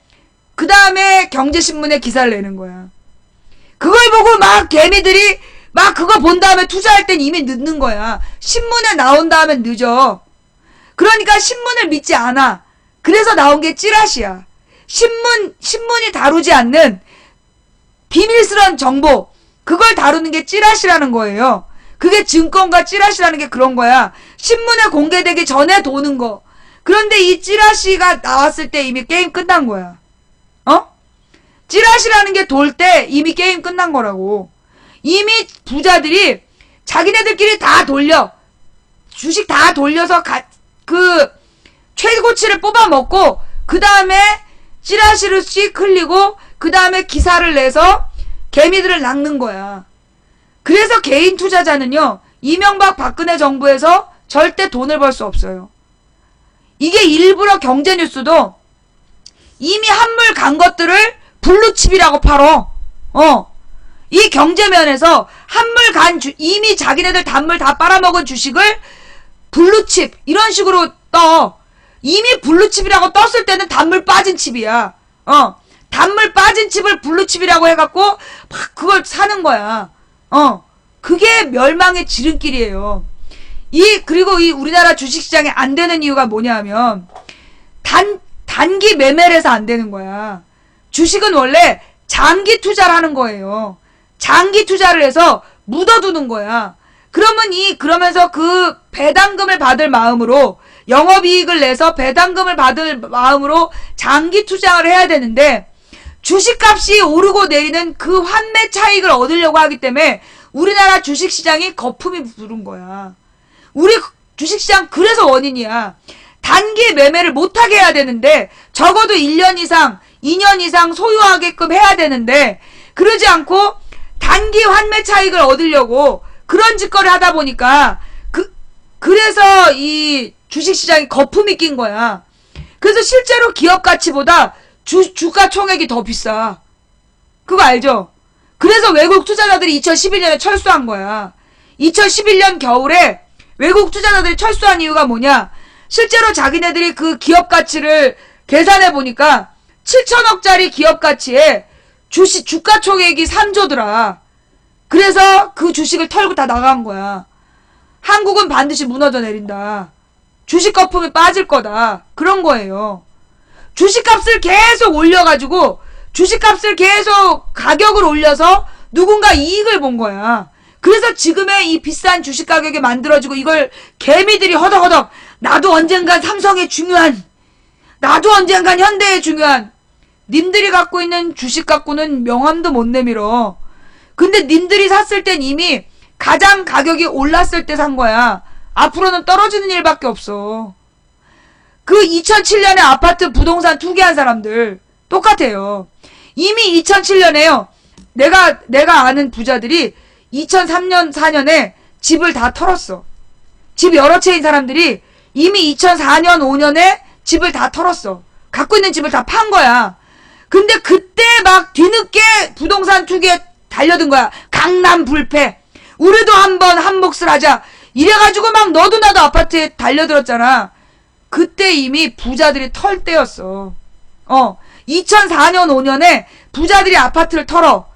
그 다음에 경제신문에 기사를 내는 거야. 그걸 보고 막 개미들이 막 그거 본 다음에 투자할 땐 이미 늦는 거야. 신문에 나온 다음에 늦어. 그러니까 신문을 믿지 않아. 그래서 나온 게 찌라시야. 신문이 다루지 않는 비밀스러운 정보, 그걸 다루는 게 찌라시라는 거예요. 그게 증권가 찌라시라는 게 그런 거야. 신문에 공개되기 전에 도는 거. 그런데 이 찌라시가 나왔을 때 이미 게임 끝난 거야. 찌라시라는 게 돌 때 이미 게임 끝난 거라고. 이미 부자들이 자기네들끼리 다 돌려. 주식 다 돌려서 최고치를 뽑아 먹고 그 다음에 찌라시를 씩 흘리고 그 다음에 기사를 내서 개미들을 낚는 거야. 그래서 개인 투자자는요, 이명박 박근혜 정부에서 절대 돈을 벌 수 없어요. 이게 일부러 경제뉴스도 이미 한물 간 것들을 블루칩이라고 팔어. 이 경제면에서 한물 간 이미 자기네들 단물 다 빨아먹은 주식을 블루칩 이런 식으로 떠. 이미 블루칩이라고 떴을 때는 단물 빠진 칩이야. 단물 빠진 칩을 블루칩이라고 해갖고 막 그걸 사는 거야. 그게 멸망의 지름길이에요. 그리고 이 우리나라 주식시장이 안 되는 이유가 뭐냐 하면 단기 매매를 해서 안 되는 거야. 주식은 원래 장기 투자를 하는 거예요. 장기 투자를 해서 묻어두는 거야. 그러면서 그 배당금을 받을 마음으로 영업이익을 내서 배당금을 받을 마음으로 장기 투자를 해야 되는데 주식값이 오르고 내리는 그 환매 차익을 얻으려고 하기 때문에 우리나라 주식시장이 거품이 부른 거야. 우리 주식시장 그래서 원인이야. 단기 매매를 못하게 해야 되는데 적어도 1년 이상, 2년 이상 소유하게끔 해야 되는데 그러지 않고 단기 환매 차익을 얻으려고 그런 짓거리 하다 보니까 그래서 이 주식시장이 거품이 낀 거야. 그래서 실제로 기업 가치보다 주가 총액이 더 비싸. 그거 알죠? 그래서 외국 투자자들이 2011년에 철수한 거야. 2011년 겨울에 외국 투자자들이 철수한 이유가 뭐냐? 실제로 자기네들이 그 기업 가치를 계산해 보니까 7천억짜리 기업 가치에 주가 총액이 3조더라. 그래서 그 주식을 털고 다 나간 거야. 한국은 반드시 무너져 내린다. 주식 거품이 빠질 거다. 그런 거예요. 주식값을 계속 올려가지고 주식값을 계속 가격을 올려서 누군가 이익을 본 거야. 그래서 지금의 이 비싼 주식 가격이 만들어지고 이걸 개미들이 허덕허덕 나도 언젠간 삼성의 중요한 나도 언젠간 현대의 중요한 님들이 갖고 있는 주식 갖고는 명함도 못 내밀어. 근데 님들이 샀을 땐 이미 가장 가격이 올랐을 때 산 거야. 앞으로는 떨어지는 일밖에 없어. 그 2007년에 아파트 부동산 투기한 사람들 똑같아요. 이미 2007년에요. 내가 아는 부자들이 2003년 4년에 집을 다 털었어. 집 여러 채인 사람들이 이미 2004년 5년에 집을 다 털었어. 갖고 있는 집을 다 판 거야. 근데 그때 막 뒤늦게 부동산 투기에 달려든 거야. 강남 불패. 우리도 한번 한 몫을 하자. 이래가지고 막 너도 나도 아파트에 달려들었잖아. 그때 이미 부자들이 털 때였어. 2004년 5년에 부자들이 아파트를 털어.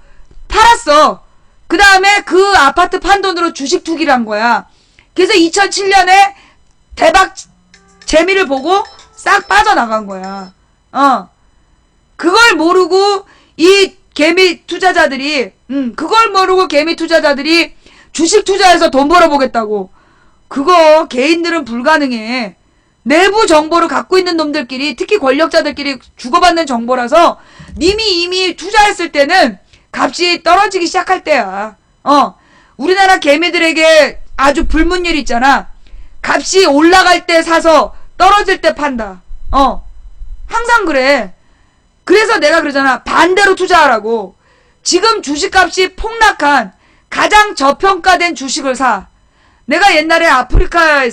팔았어. 그 다음에 그 아파트 판 돈으로 주식 투기를 한 거야. 그래서 2007년에 대박 재미를 보고 싹 빠져나간 거야. 그걸 모르고 이 개미 투자자들이 주식 투자해서 돈 벌어보겠다고. 그거 개인들은 불가능해. 내부 정보를 갖고 있는 놈들끼리, 특히 권력자들끼리 주고받는 정보라서 님이 이미 투자했을 때는 값이 떨어지기 시작할 때야. 우리나라 개미들에게 아주 불문율 있잖아. 값이 올라갈 때 사서 떨어질 때 판다. 항상 그래. 그래서 내가 그러잖아. 반대로 투자하라고. 지금 주식값이 폭락한 가장 저평가된 주식을 사. 내가 옛날에 아프리카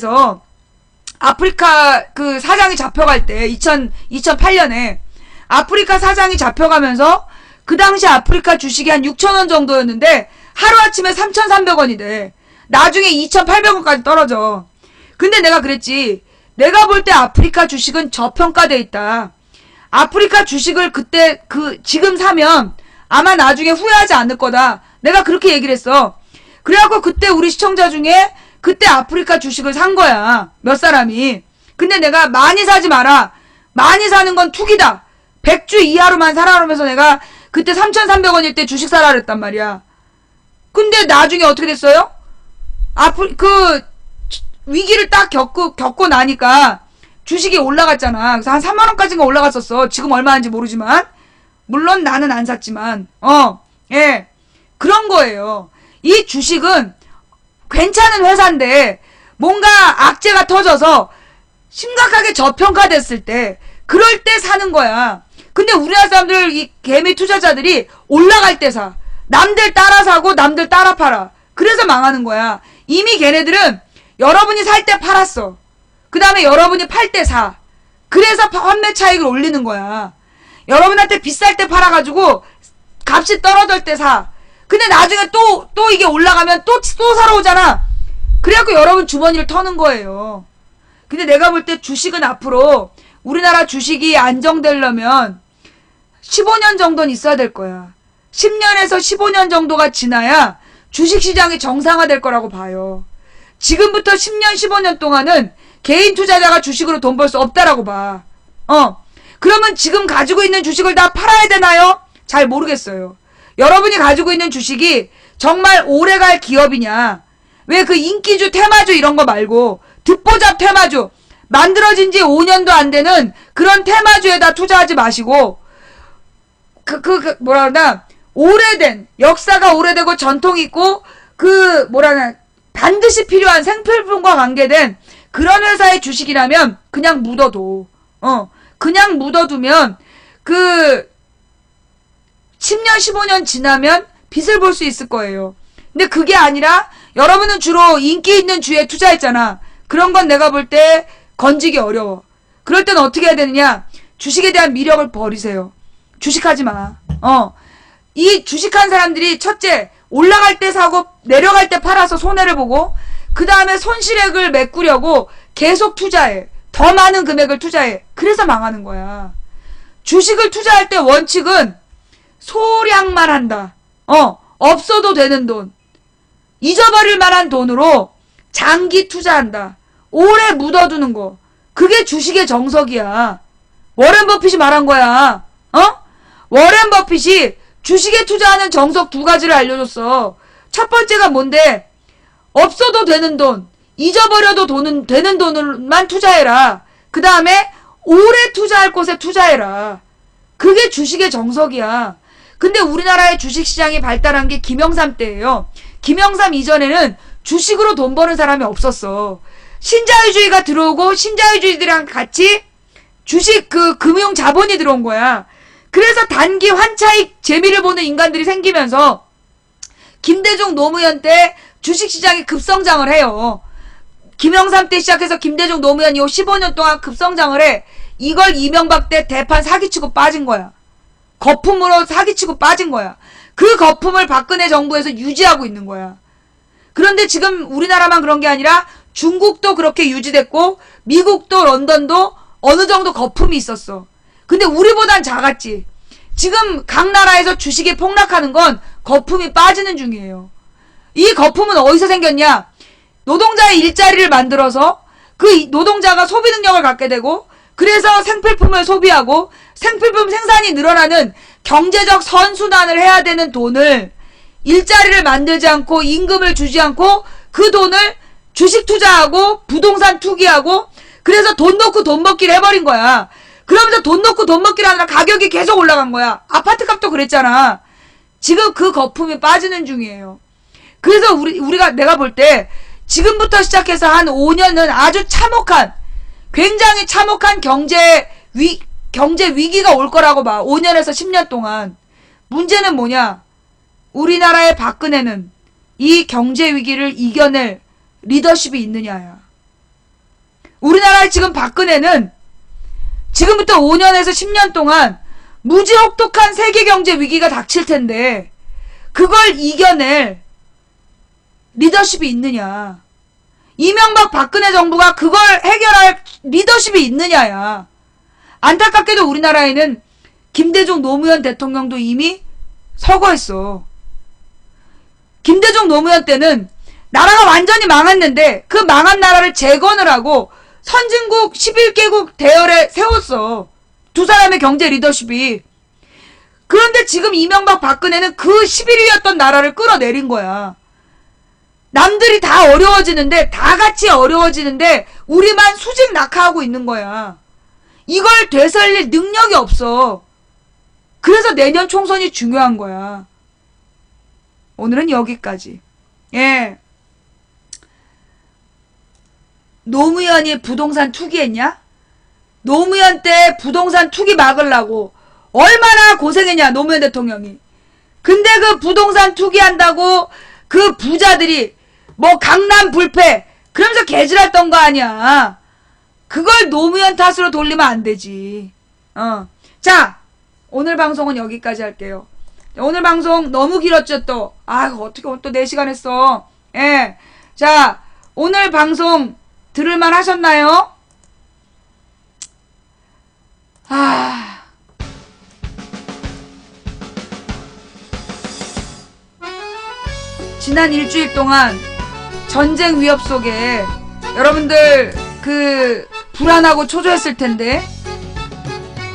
그 사장이 잡혀갈 때 2008년에 아프리카 사장이 잡혀가면서 그 당시 아프리카 주식이 한 6,000원 정도였는데 하루아침에 3,300원이 돼. 나중에 2,800원까지 떨어져. 근데 내가 그랬지. 내가 볼 때 아프리카 주식은 저평가돼 있다. 아프리카 주식을 지금 사면 아마 나중에 후회하지 않을 거다. 내가 그렇게 얘기를 했어. 그래갖고 그때 우리 시청자 중에 그때 아프리카 주식을 산 거야. 몇 사람이. 근데 내가 많이 사지 마라. 많이 사는 건 투기다. 100주 이하로만 사라 그러면서 내가 그때 3,300원일 때 주식 사라 그랬단 말이야. 근데 나중에 어떻게 됐어요? 위기를 딱 겪고 나니까 주식이 올라갔잖아. 그래서 한 3만원까지가 올라갔었어. 지금 얼마인지 모르지만. 물론 나는 안 샀지만. 예. 그런 거예요. 이 주식은 괜찮은 회사인데, 뭔가 악재가 터져서 심각하게 저평가됐을 때, 그럴 때 사는 거야. 근데 우리나라 사람들, 이 개미 투자자들이 올라갈 때 사. 남들 따라 사고, 남들 따라 팔아. 그래서 망하는 거야. 이미 걔네들은 여러분이 살 때 팔았어. 그 다음에 여러분이 팔 때 사. 그래서 판매 차익을 올리는 거야. 여러분한테 비쌀 때 팔아가지고 값이 떨어질 때 사. 근데 나중에 또 이게 올라가면 또 사러 오잖아. 그래갖고 여러분 주머니를 터는 거예요. 근데 내가 볼 때 주식은 앞으로 우리나라 주식이 안정되려면 15년 정도는 있어야 될 거야. 10년에서 15년 정도가 지나야 주식시장이 정상화될 거라고 봐요. 지금부터 10년, 15년 동안은 개인 투자자가 주식으로 돈 벌 수 없다라고 봐. 그러면 지금 가지고 있는 주식을 다 팔아야 되나요? 잘 모르겠어요. 여러분이 가지고 있는 주식이 정말 오래갈 기업이냐? 왜 그 인기주, 테마주 이런 거 말고 듣보잡 테마주, 만들어진 지 5년도 안 되는 그런 테마주에다 투자하지 마시고 뭐라 그러나 오래된, 역사가 오래되고 전통이 있고 반드시 필요한 생필품과 관계된 그런 회사의 주식이라면 그냥 묻어둬. 그냥 묻어두면 10년, 15년 지나면 빛을 볼 수 있을 거예요. 근데 그게 아니라 여러분은 주로 인기 있는 주에 투자했잖아. 그런 건 내가 볼 때 건지기 어려워. 그럴 땐 어떻게 해야 되느냐? 주식에 대한 미력을 버리세요. 주식하지 마. 이 주식한 사람들이 첫째, 올라갈 때 사고 내려갈 때 팔아서 손해를 보고 그 다음에 손실액을 메꾸려고 계속 투자해. 더 많은 금액을 투자해. 그래서 망하는 거야. 주식을 투자할 때 원칙은 소량만 한다. 없어도 되는 돈. 잊어버릴 만한 돈으로 장기 투자한다. 오래 묻어두는 거. 그게 주식의 정석이야. 워렌 버핏이 말한 거야. 워렌 버핏이 주식에 투자하는 정석 2가지를 알려줬어. 첫 번째가 뭔데? 없어도 되는 돈, 잊어버려도 되는 돈만 투자해라. 그 다음에 오래 투자할 곳에 투자해라. 그게 주식의 정석이야. 근데 우리나라의 주식시장이 발달한 게 김영삼 때예요. 김영삼 이전에는 주식으로 돈 버는 사람이 없었어. 신자유주의가 들어오고 신자유주의들이랑 같이 주식 금융 자본이 들어온 거야. 그래서 단기 환차익 재미를 보는 인간들이 생기면서 김대중 노무현 때 주식시장이 급성장을 해요. 김영삼 때 시작해서 김대중 노무현 이후 15년 동안 급성장을 해. 이걸 이명박 때 대판 사기치고 빠진 거야. 거품으로 사기치고 빠진 거야. 그 거품을 박근혜 정부에서 유지하고 있는 거야. 그런데 지금 우리나라만 그런 게 아니라 중국도 그렇게 유지됐고 미국도 런던도 어느 정도 거품이 있었어. 근데 우리보단 작았지. 지금 각 나라에서 주식이 폭락하는 건 거품이 빠지는 중이에요. 이 거품은 어디서 생겼냐? 노동자의 일자리를 만들어서 그 노동자가 소비 능력을 갖게 되고 그래서 생필품을 소비하고 생필품 생산이 늘어나는 경제적 선순환을 해야 되는 돈을 일자리를 만들지 않고 임금을 주지 않고 그 돈을 주식 투자하고 부동산 투기하고 그래서 돈 넣고 돈 먹기를 해버린 거야. 그러면서 돈 넣고 돈 먹기를 하느라 가격이 계속 올라간 거야. 아파트 값도 그랬잖아. 지금 그 거품이 빠지는 중이에요. 그래서 내가 볼 때 지금부터 시작해서 한 5년은 아주 굉장히 참혹한 경제 위기가 올 거라고 봐. 5년에서 10년 동안. 문제는 뭐냐? 우리나라의 박근혜는 이 경제 위기를 이겨낼 리더십이 있느냐야. 우리나라의 지금 박근혜는 지금부터 5년에서 10년 동안 무지 혹독한 세계 경제 위기가 닥칠 텐데 그걸 이겨낼 리더십이 있느냐. 이명박 박근혜 정부가 그걸 해결할 리더십이 있느냐야. 안타깝게도 우리나라에는 김대중 노무현 대통령도 이미 서거했어. 김대중 노무현 때는 나라가 완전히 망했는데 그 망한 나라를 재건을 하고 선진국 11개국 대열에 세웠어. 두 사람의 경제 리더십이. 그런데 지금 이명박 박근혜는 그 11위였던 나라를 끌어내린 거야. 남들이 다 어려워지는데, 다 같이 어려워지는데, 우리만 수직 낙하하고 있는 거야. 이걸 되살릴 능력이 없어. 그래서 내년 총선이 중요한 거야. 오늘은 여기까지. 예. 노무현이 부동산 투기했냐? 노무현 때 부동산 투기 막으려고 얼마나 고생했냐, 노무현 대통령이. 근데 그 부동산 투기한다고 그 부자들이 뭐 강남 불패 그러면서 개질했던 거 아니야. 그걸 노무현 탓으로 돌리면 안 되지. 자, 오늘 방송은 여기까지 할게요. 오늘 방송 너무 길었죠, 또. 어떻게 오늘 또 4시간 했어. 예. 자, 오늘 방송 들을만 하셨나요? 지난 일주일 동안 전쟁 위협 속에 여러분들 불안하고 초조했을 텐데,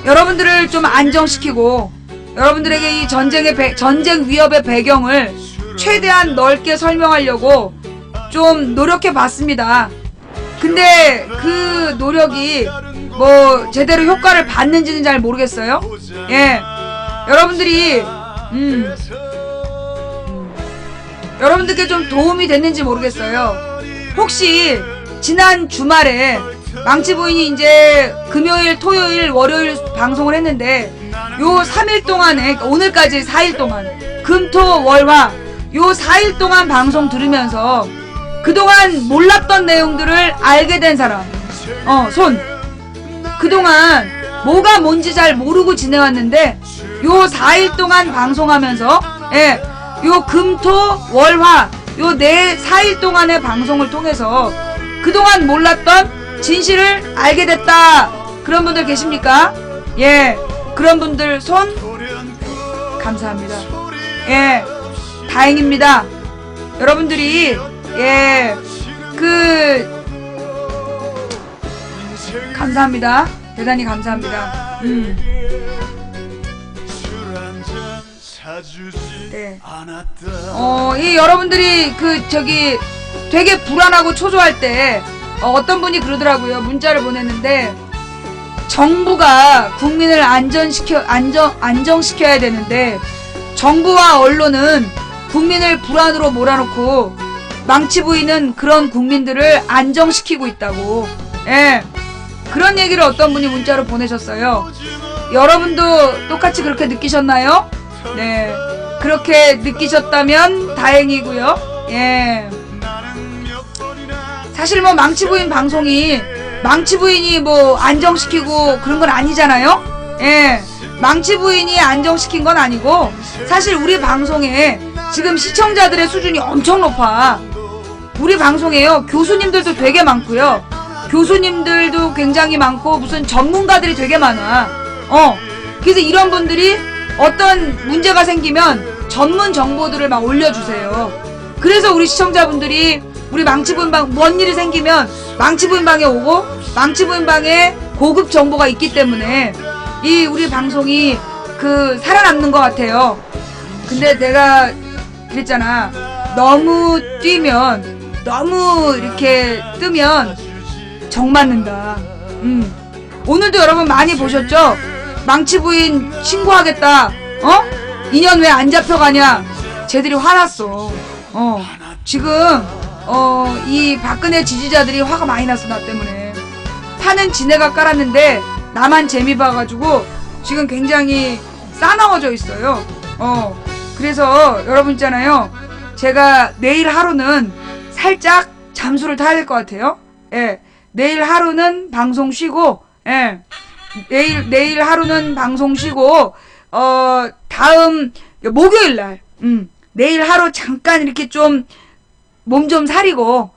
여러분들을 좀 안정시키고 여러분들에게 이 전쟁 위협의 배경을 최대한 넓게 설명하려고 좀 노력해 봤습니다. 근데 그 노력이 뭐 제대로 효과를 받는지는 잘 모르겠어요. 예. 여러분들이 여러분들께 좀 도움이 됐는지 모르겠어요. 혹시 지난 주말에 망치부인이 이제 금요일, 토요일, 월요일 방송을 했는데, 요 3일 동안에, 그러니까 오늘까지 4일 동안, 금, 토, 월, 화, 요 4일 동안 방송 들으면서 그동안 몰랐던 내용들을 알게 된 사람, 손. 그동안 뭐가 뭔지 잘 모르고 지내왔는데, 요 4일 동안 방송하면서, 예, 요 금, 토, 월, 화, 요 4일 동안의 방송을 통해서 그동안 몰랐던 진실을 알게 됐다. 그런 분들 계십니까? 예. 그런 분들 손 감사합니다. 예. 다행입니다. 여러분들이 감사합니다. 대단히 감사합니다. 네. 이 여러분들이 되게 불안하고 초조할 때 어떤 분이 그러더라고요. 문자를 보냈는데, 정부가 국민을 안정시켜야 되는데, 정부와 언론은 국민을 불안으로 몰아놓고 망치부인은 그런 국민들을 안정시키고 있다고. 예. 그런 얘기를 어떤 분이 문자로 보내셨어요. 여러분도 똑같이 그렇게 느끼셨나요? 네. 그렇게 느끼셨다면 다행이고요. 예. 사실 뭐 망치부인이 뭐 안정시키고 그런 건 아니잖아요. 예. 망치부인이 안정시킨 건 아니고, 사실 우리 방송에 지금 시청자들의 수준이 엄청 높아. 우리 방송에요, 교수님들도 되게 많고요. 교수님들도 굉장히 많고, 무슨 전문가들이 되게 많아. 그래서 이런 분들이 어떤 문제가 생기면 전문 정보들을 막 올려주세요. 그래서 우리 시청자분들이 우리 망치부인방 뭔 일이 생기면 망치부인방에 오고, 망치부인방에 고급 정보가 있기 때문에 이 우리 방송이 살아남는 것 같아요. 근데 내가 그랬잖아. 너무 이렇게 뜨면 정 맞는다. 오늘도 여러분 많이 보셨죠? 망치부인 신고하겠다. 2년 왜 안 잡혀가냐? 쟤들이 화났어. 지금 이 박근혜 지지자들이 화가 많이 났어, 나 때문에. 판은 지네가 깔았는데 나만 재미 봐가지고 지금 굉장히 싸나워져 있어요. 그래서 여러분 있잖아요. 제가 내일 하루는 살짝 잠수를 타야 될 것 같아요. 예. 내일 하루는 방송 쉬고, 예. 내일 하루는 방송 쉬고, 다음 목요일 날, 내일 하루 잠깐 이렇게 좀 몸 좀 사리고,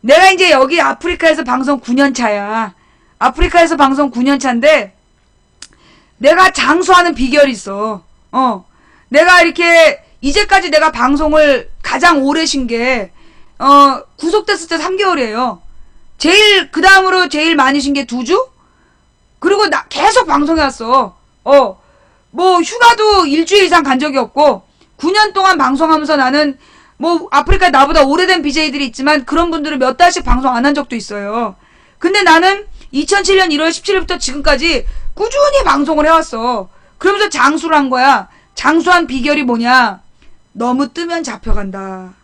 내가 이제 여기 아프리카에서 방송 9년 차야. 아프리카에서 방송 9년 차인데, 내가 장수하는 비결이 있어. 내가 이렇게, 이제까지 내가 방송을 가장 오래 쉰 게, 구속됐을 때 3개월이에요. 그 다음으로 제일 많이 쉰 게 2주? 그리고 나 계속 방송해 왔어. 뭐, 휴가도 일주일 이상 간 적이 없고, 9년 동안 방송하면서 나는, 뭐 아프리카에 나보다 오래된 BJ들이 있지만 그런 분들은 몇 달씩 방송 안 한 적도 있어요. 근데 나는 2007년 1월 17일부터 지금까지 꾸준히 방송을 해왔어. 그러면서 장수를 한 거야. 장수한 비결이 뭐냐? 너무 뜨면 잡혀간다.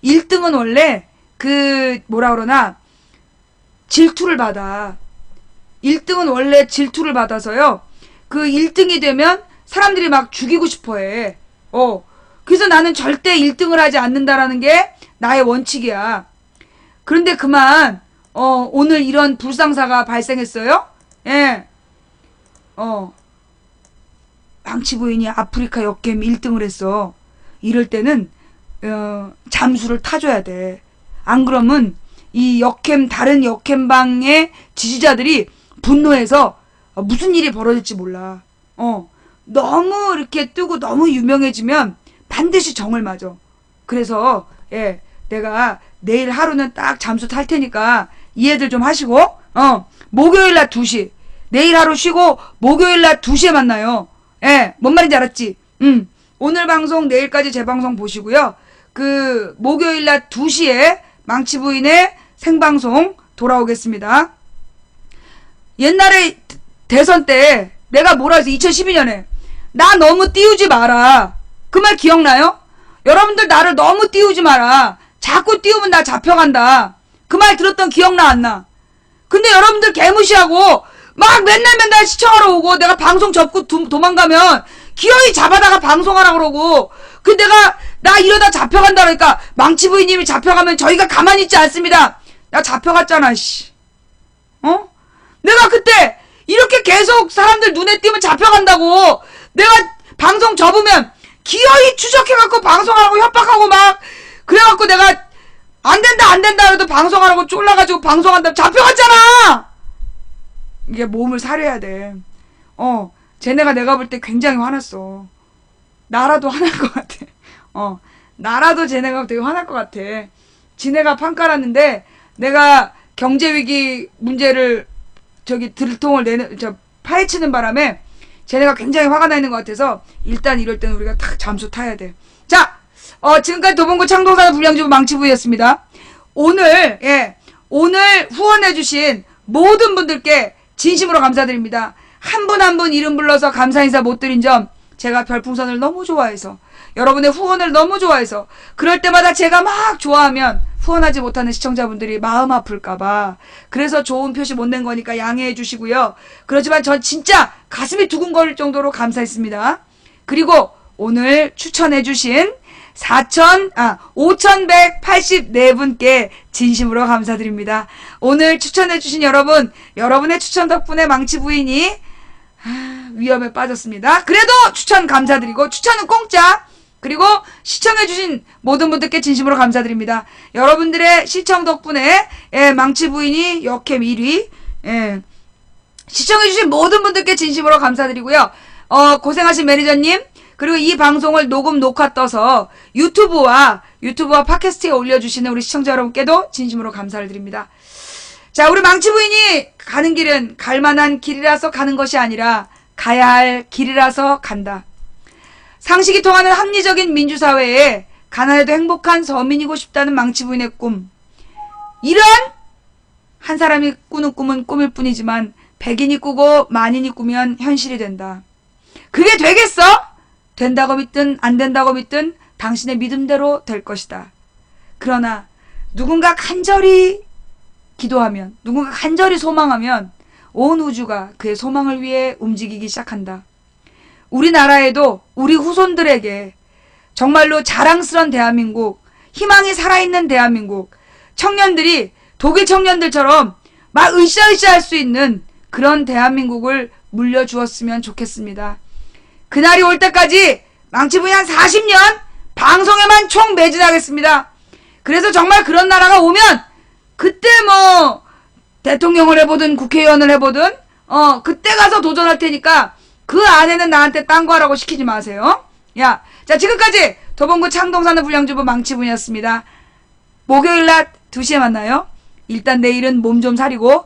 1등은 원래 뭐라 그러나 질투를 받아. 1등은 원래 질투를 받아서요. 그 1등이 되면 사람들이 막 죽이고 싶어 해. 그래서 나는 절대 1등을 하지 않는다라는 게 나의 원칙이야. 그런데 그만, 오늘 이런 불상사가 발생했어요? 예. 망치 부인이 아프리카 역겜 1등을 했어. 이럴 때는, 잠수를 타줘야 돼. 안 그러면 이 다른 역캠방의 지지자들이 분노해서 무슨 일이 벌어질지 몰라. 너무 이렇게 뜨고 너무 유명해지면 반드시 정을 맞아. 그래서 내가 내일 하루는 딱 잠수 탈 테니까 이해들 좀 하시고 목요일날 2시 내일 하루 쉬고 목요일날 2시에 만나요. 뭔 말인지 알았지? 오늘 방송 내일까지 재방송 보시고요. 그 목요일날 2시에 망치부인의 생방송 돌아오겠습니다. 옛날에 대선 때 내가 뭐라 해서 2012년에 나 너무 띄우지 마라. 그 말 기억나요? 여러분들 나를 너무 띄우지 마라. 자꾸 띄우면 나 잡혀간다. 그 말 들었던 기억나 안 나? 근데 여러분들 개무시하고 막 맨날 시청하러 오고 내가 방송 접고 도망가면 기어이 잡아다가 방송하라 그러고 나 이러다 잡혀간다 그러니까 망치부인님이 잡혀가면 저희가 가만히 있지 않습니다. 나 잡혀갔잖아 씨. 내가 그때 이렇게 계속 사람들 눈에 띄면 잡혀간다고 내가 방송 접으면 기어이 추적해갖고 방송하라고 협박하고 막 그래갖고 내가 안 된다 해도 방송하라고 쫄라가지고 방송한다고 잡혀갔잖아. 이게 몸을 사려야 돼. 쟤네가 내가 볼 때 굉장히 화났어. 나라도 화날 것 같아. 나라도 쟤네가 되게 화날 것 같아. 지네가 판 깔았는데 내가 경제위기 문제를 들통을 파헤치는 바람에 쟤네가 굉장히 화가 나 있는 것 같아서 일단 이럴 때는 우리가 딱 잠수 타야 돼. 자, 지금까지 도봉구 창동사는 불량주부 망치부였습니다. 오늘 후원해주신 모든 분들께 진심으로 감사드립니다. 한 분 한 분 이름 불러서 감사 인사 못 드린 점 제가 별풍선을 너무 좋아해서 여러분의 후원을 너무 좋아해서 그럴 때마다 제가 막 좋아하면 후원하지 못하는 시청자분들이 마음 아플까봐 그래서 좋은 표시 못 낸 거니까 양해해 주시고요. 그렇지만 전 진짜 가슴이 두근거릴 정도로 감사했습니다. 그리고 오늘 추천해 주신 5,184분께 진심으로 감사드립니다. 오늘 추천해 주신 여러분의 추천 덕분에 망치 부인이 위험에 빠졌습니다. 그래도 추천 감사드리고 추천은 공짜. 그리고 시청해주신 모든 분들께 진심으로 감사드립니다. 여러분들의 시청 덕분에 망치 부인이 역캠 1위 시청해주신 모든 분들께 진심으로 감사드리고요. 고생하신 매니저님 그리고 이 방송을 녹화 떠서 유튜브와 팟캐스트에 올려주시는 우리 시청자 여러분께도 진심으로 감사를 드립니다. 자, 우리 망치 부인이 가는 길은 갈만한 길이라서 가는 것이 아니라 가야 할 길이라서 간다. 상식이 통하는 합리적인 민주사회에 가난해도 행복한 서민이고 싶다는 망치 부인의 꿈. 이런 한 사람이 꾸는 꿈은 꿈일 뿐이지만 100인이 꾸고 만인이 꾸면 현실이 된다. 그게 되겠어? 된다고 믿든 안 된다고 믿든 당신의 믿음대로 될 것이다. 그러나 누군가 간절히 기도하면 누군가 간절히 소망하면 온 우주가 그의 소망을 위해 움직이기 시작한다. 우리나라에도 우리 후손들에게 정말로 자랑스러운 대한민국, 희망이 살아있는 대한민국, 청년들이 독일 청년들처럼 막 으쌰으쌰 할 수 있는 그런 대한민국을 물려주었으면 좋겠습니다. 그날이 올 때까지 망치부인 한 40년 방송에만 총 매진하겠습니다. 그래서 정말 그런 나라가 오면 그때 뭐 대통령을 해보든 국회의원을 해보든 그때 가서 도전할 테니까 그 안에는 나한테 딴 거 하라고 시키지 마세요. 자, 지금까지 도봉구 창동사는 불량주부 망치부인이었습니다. 목요일날 2시에 만나요. 일단 내일은 몸 좀 사리고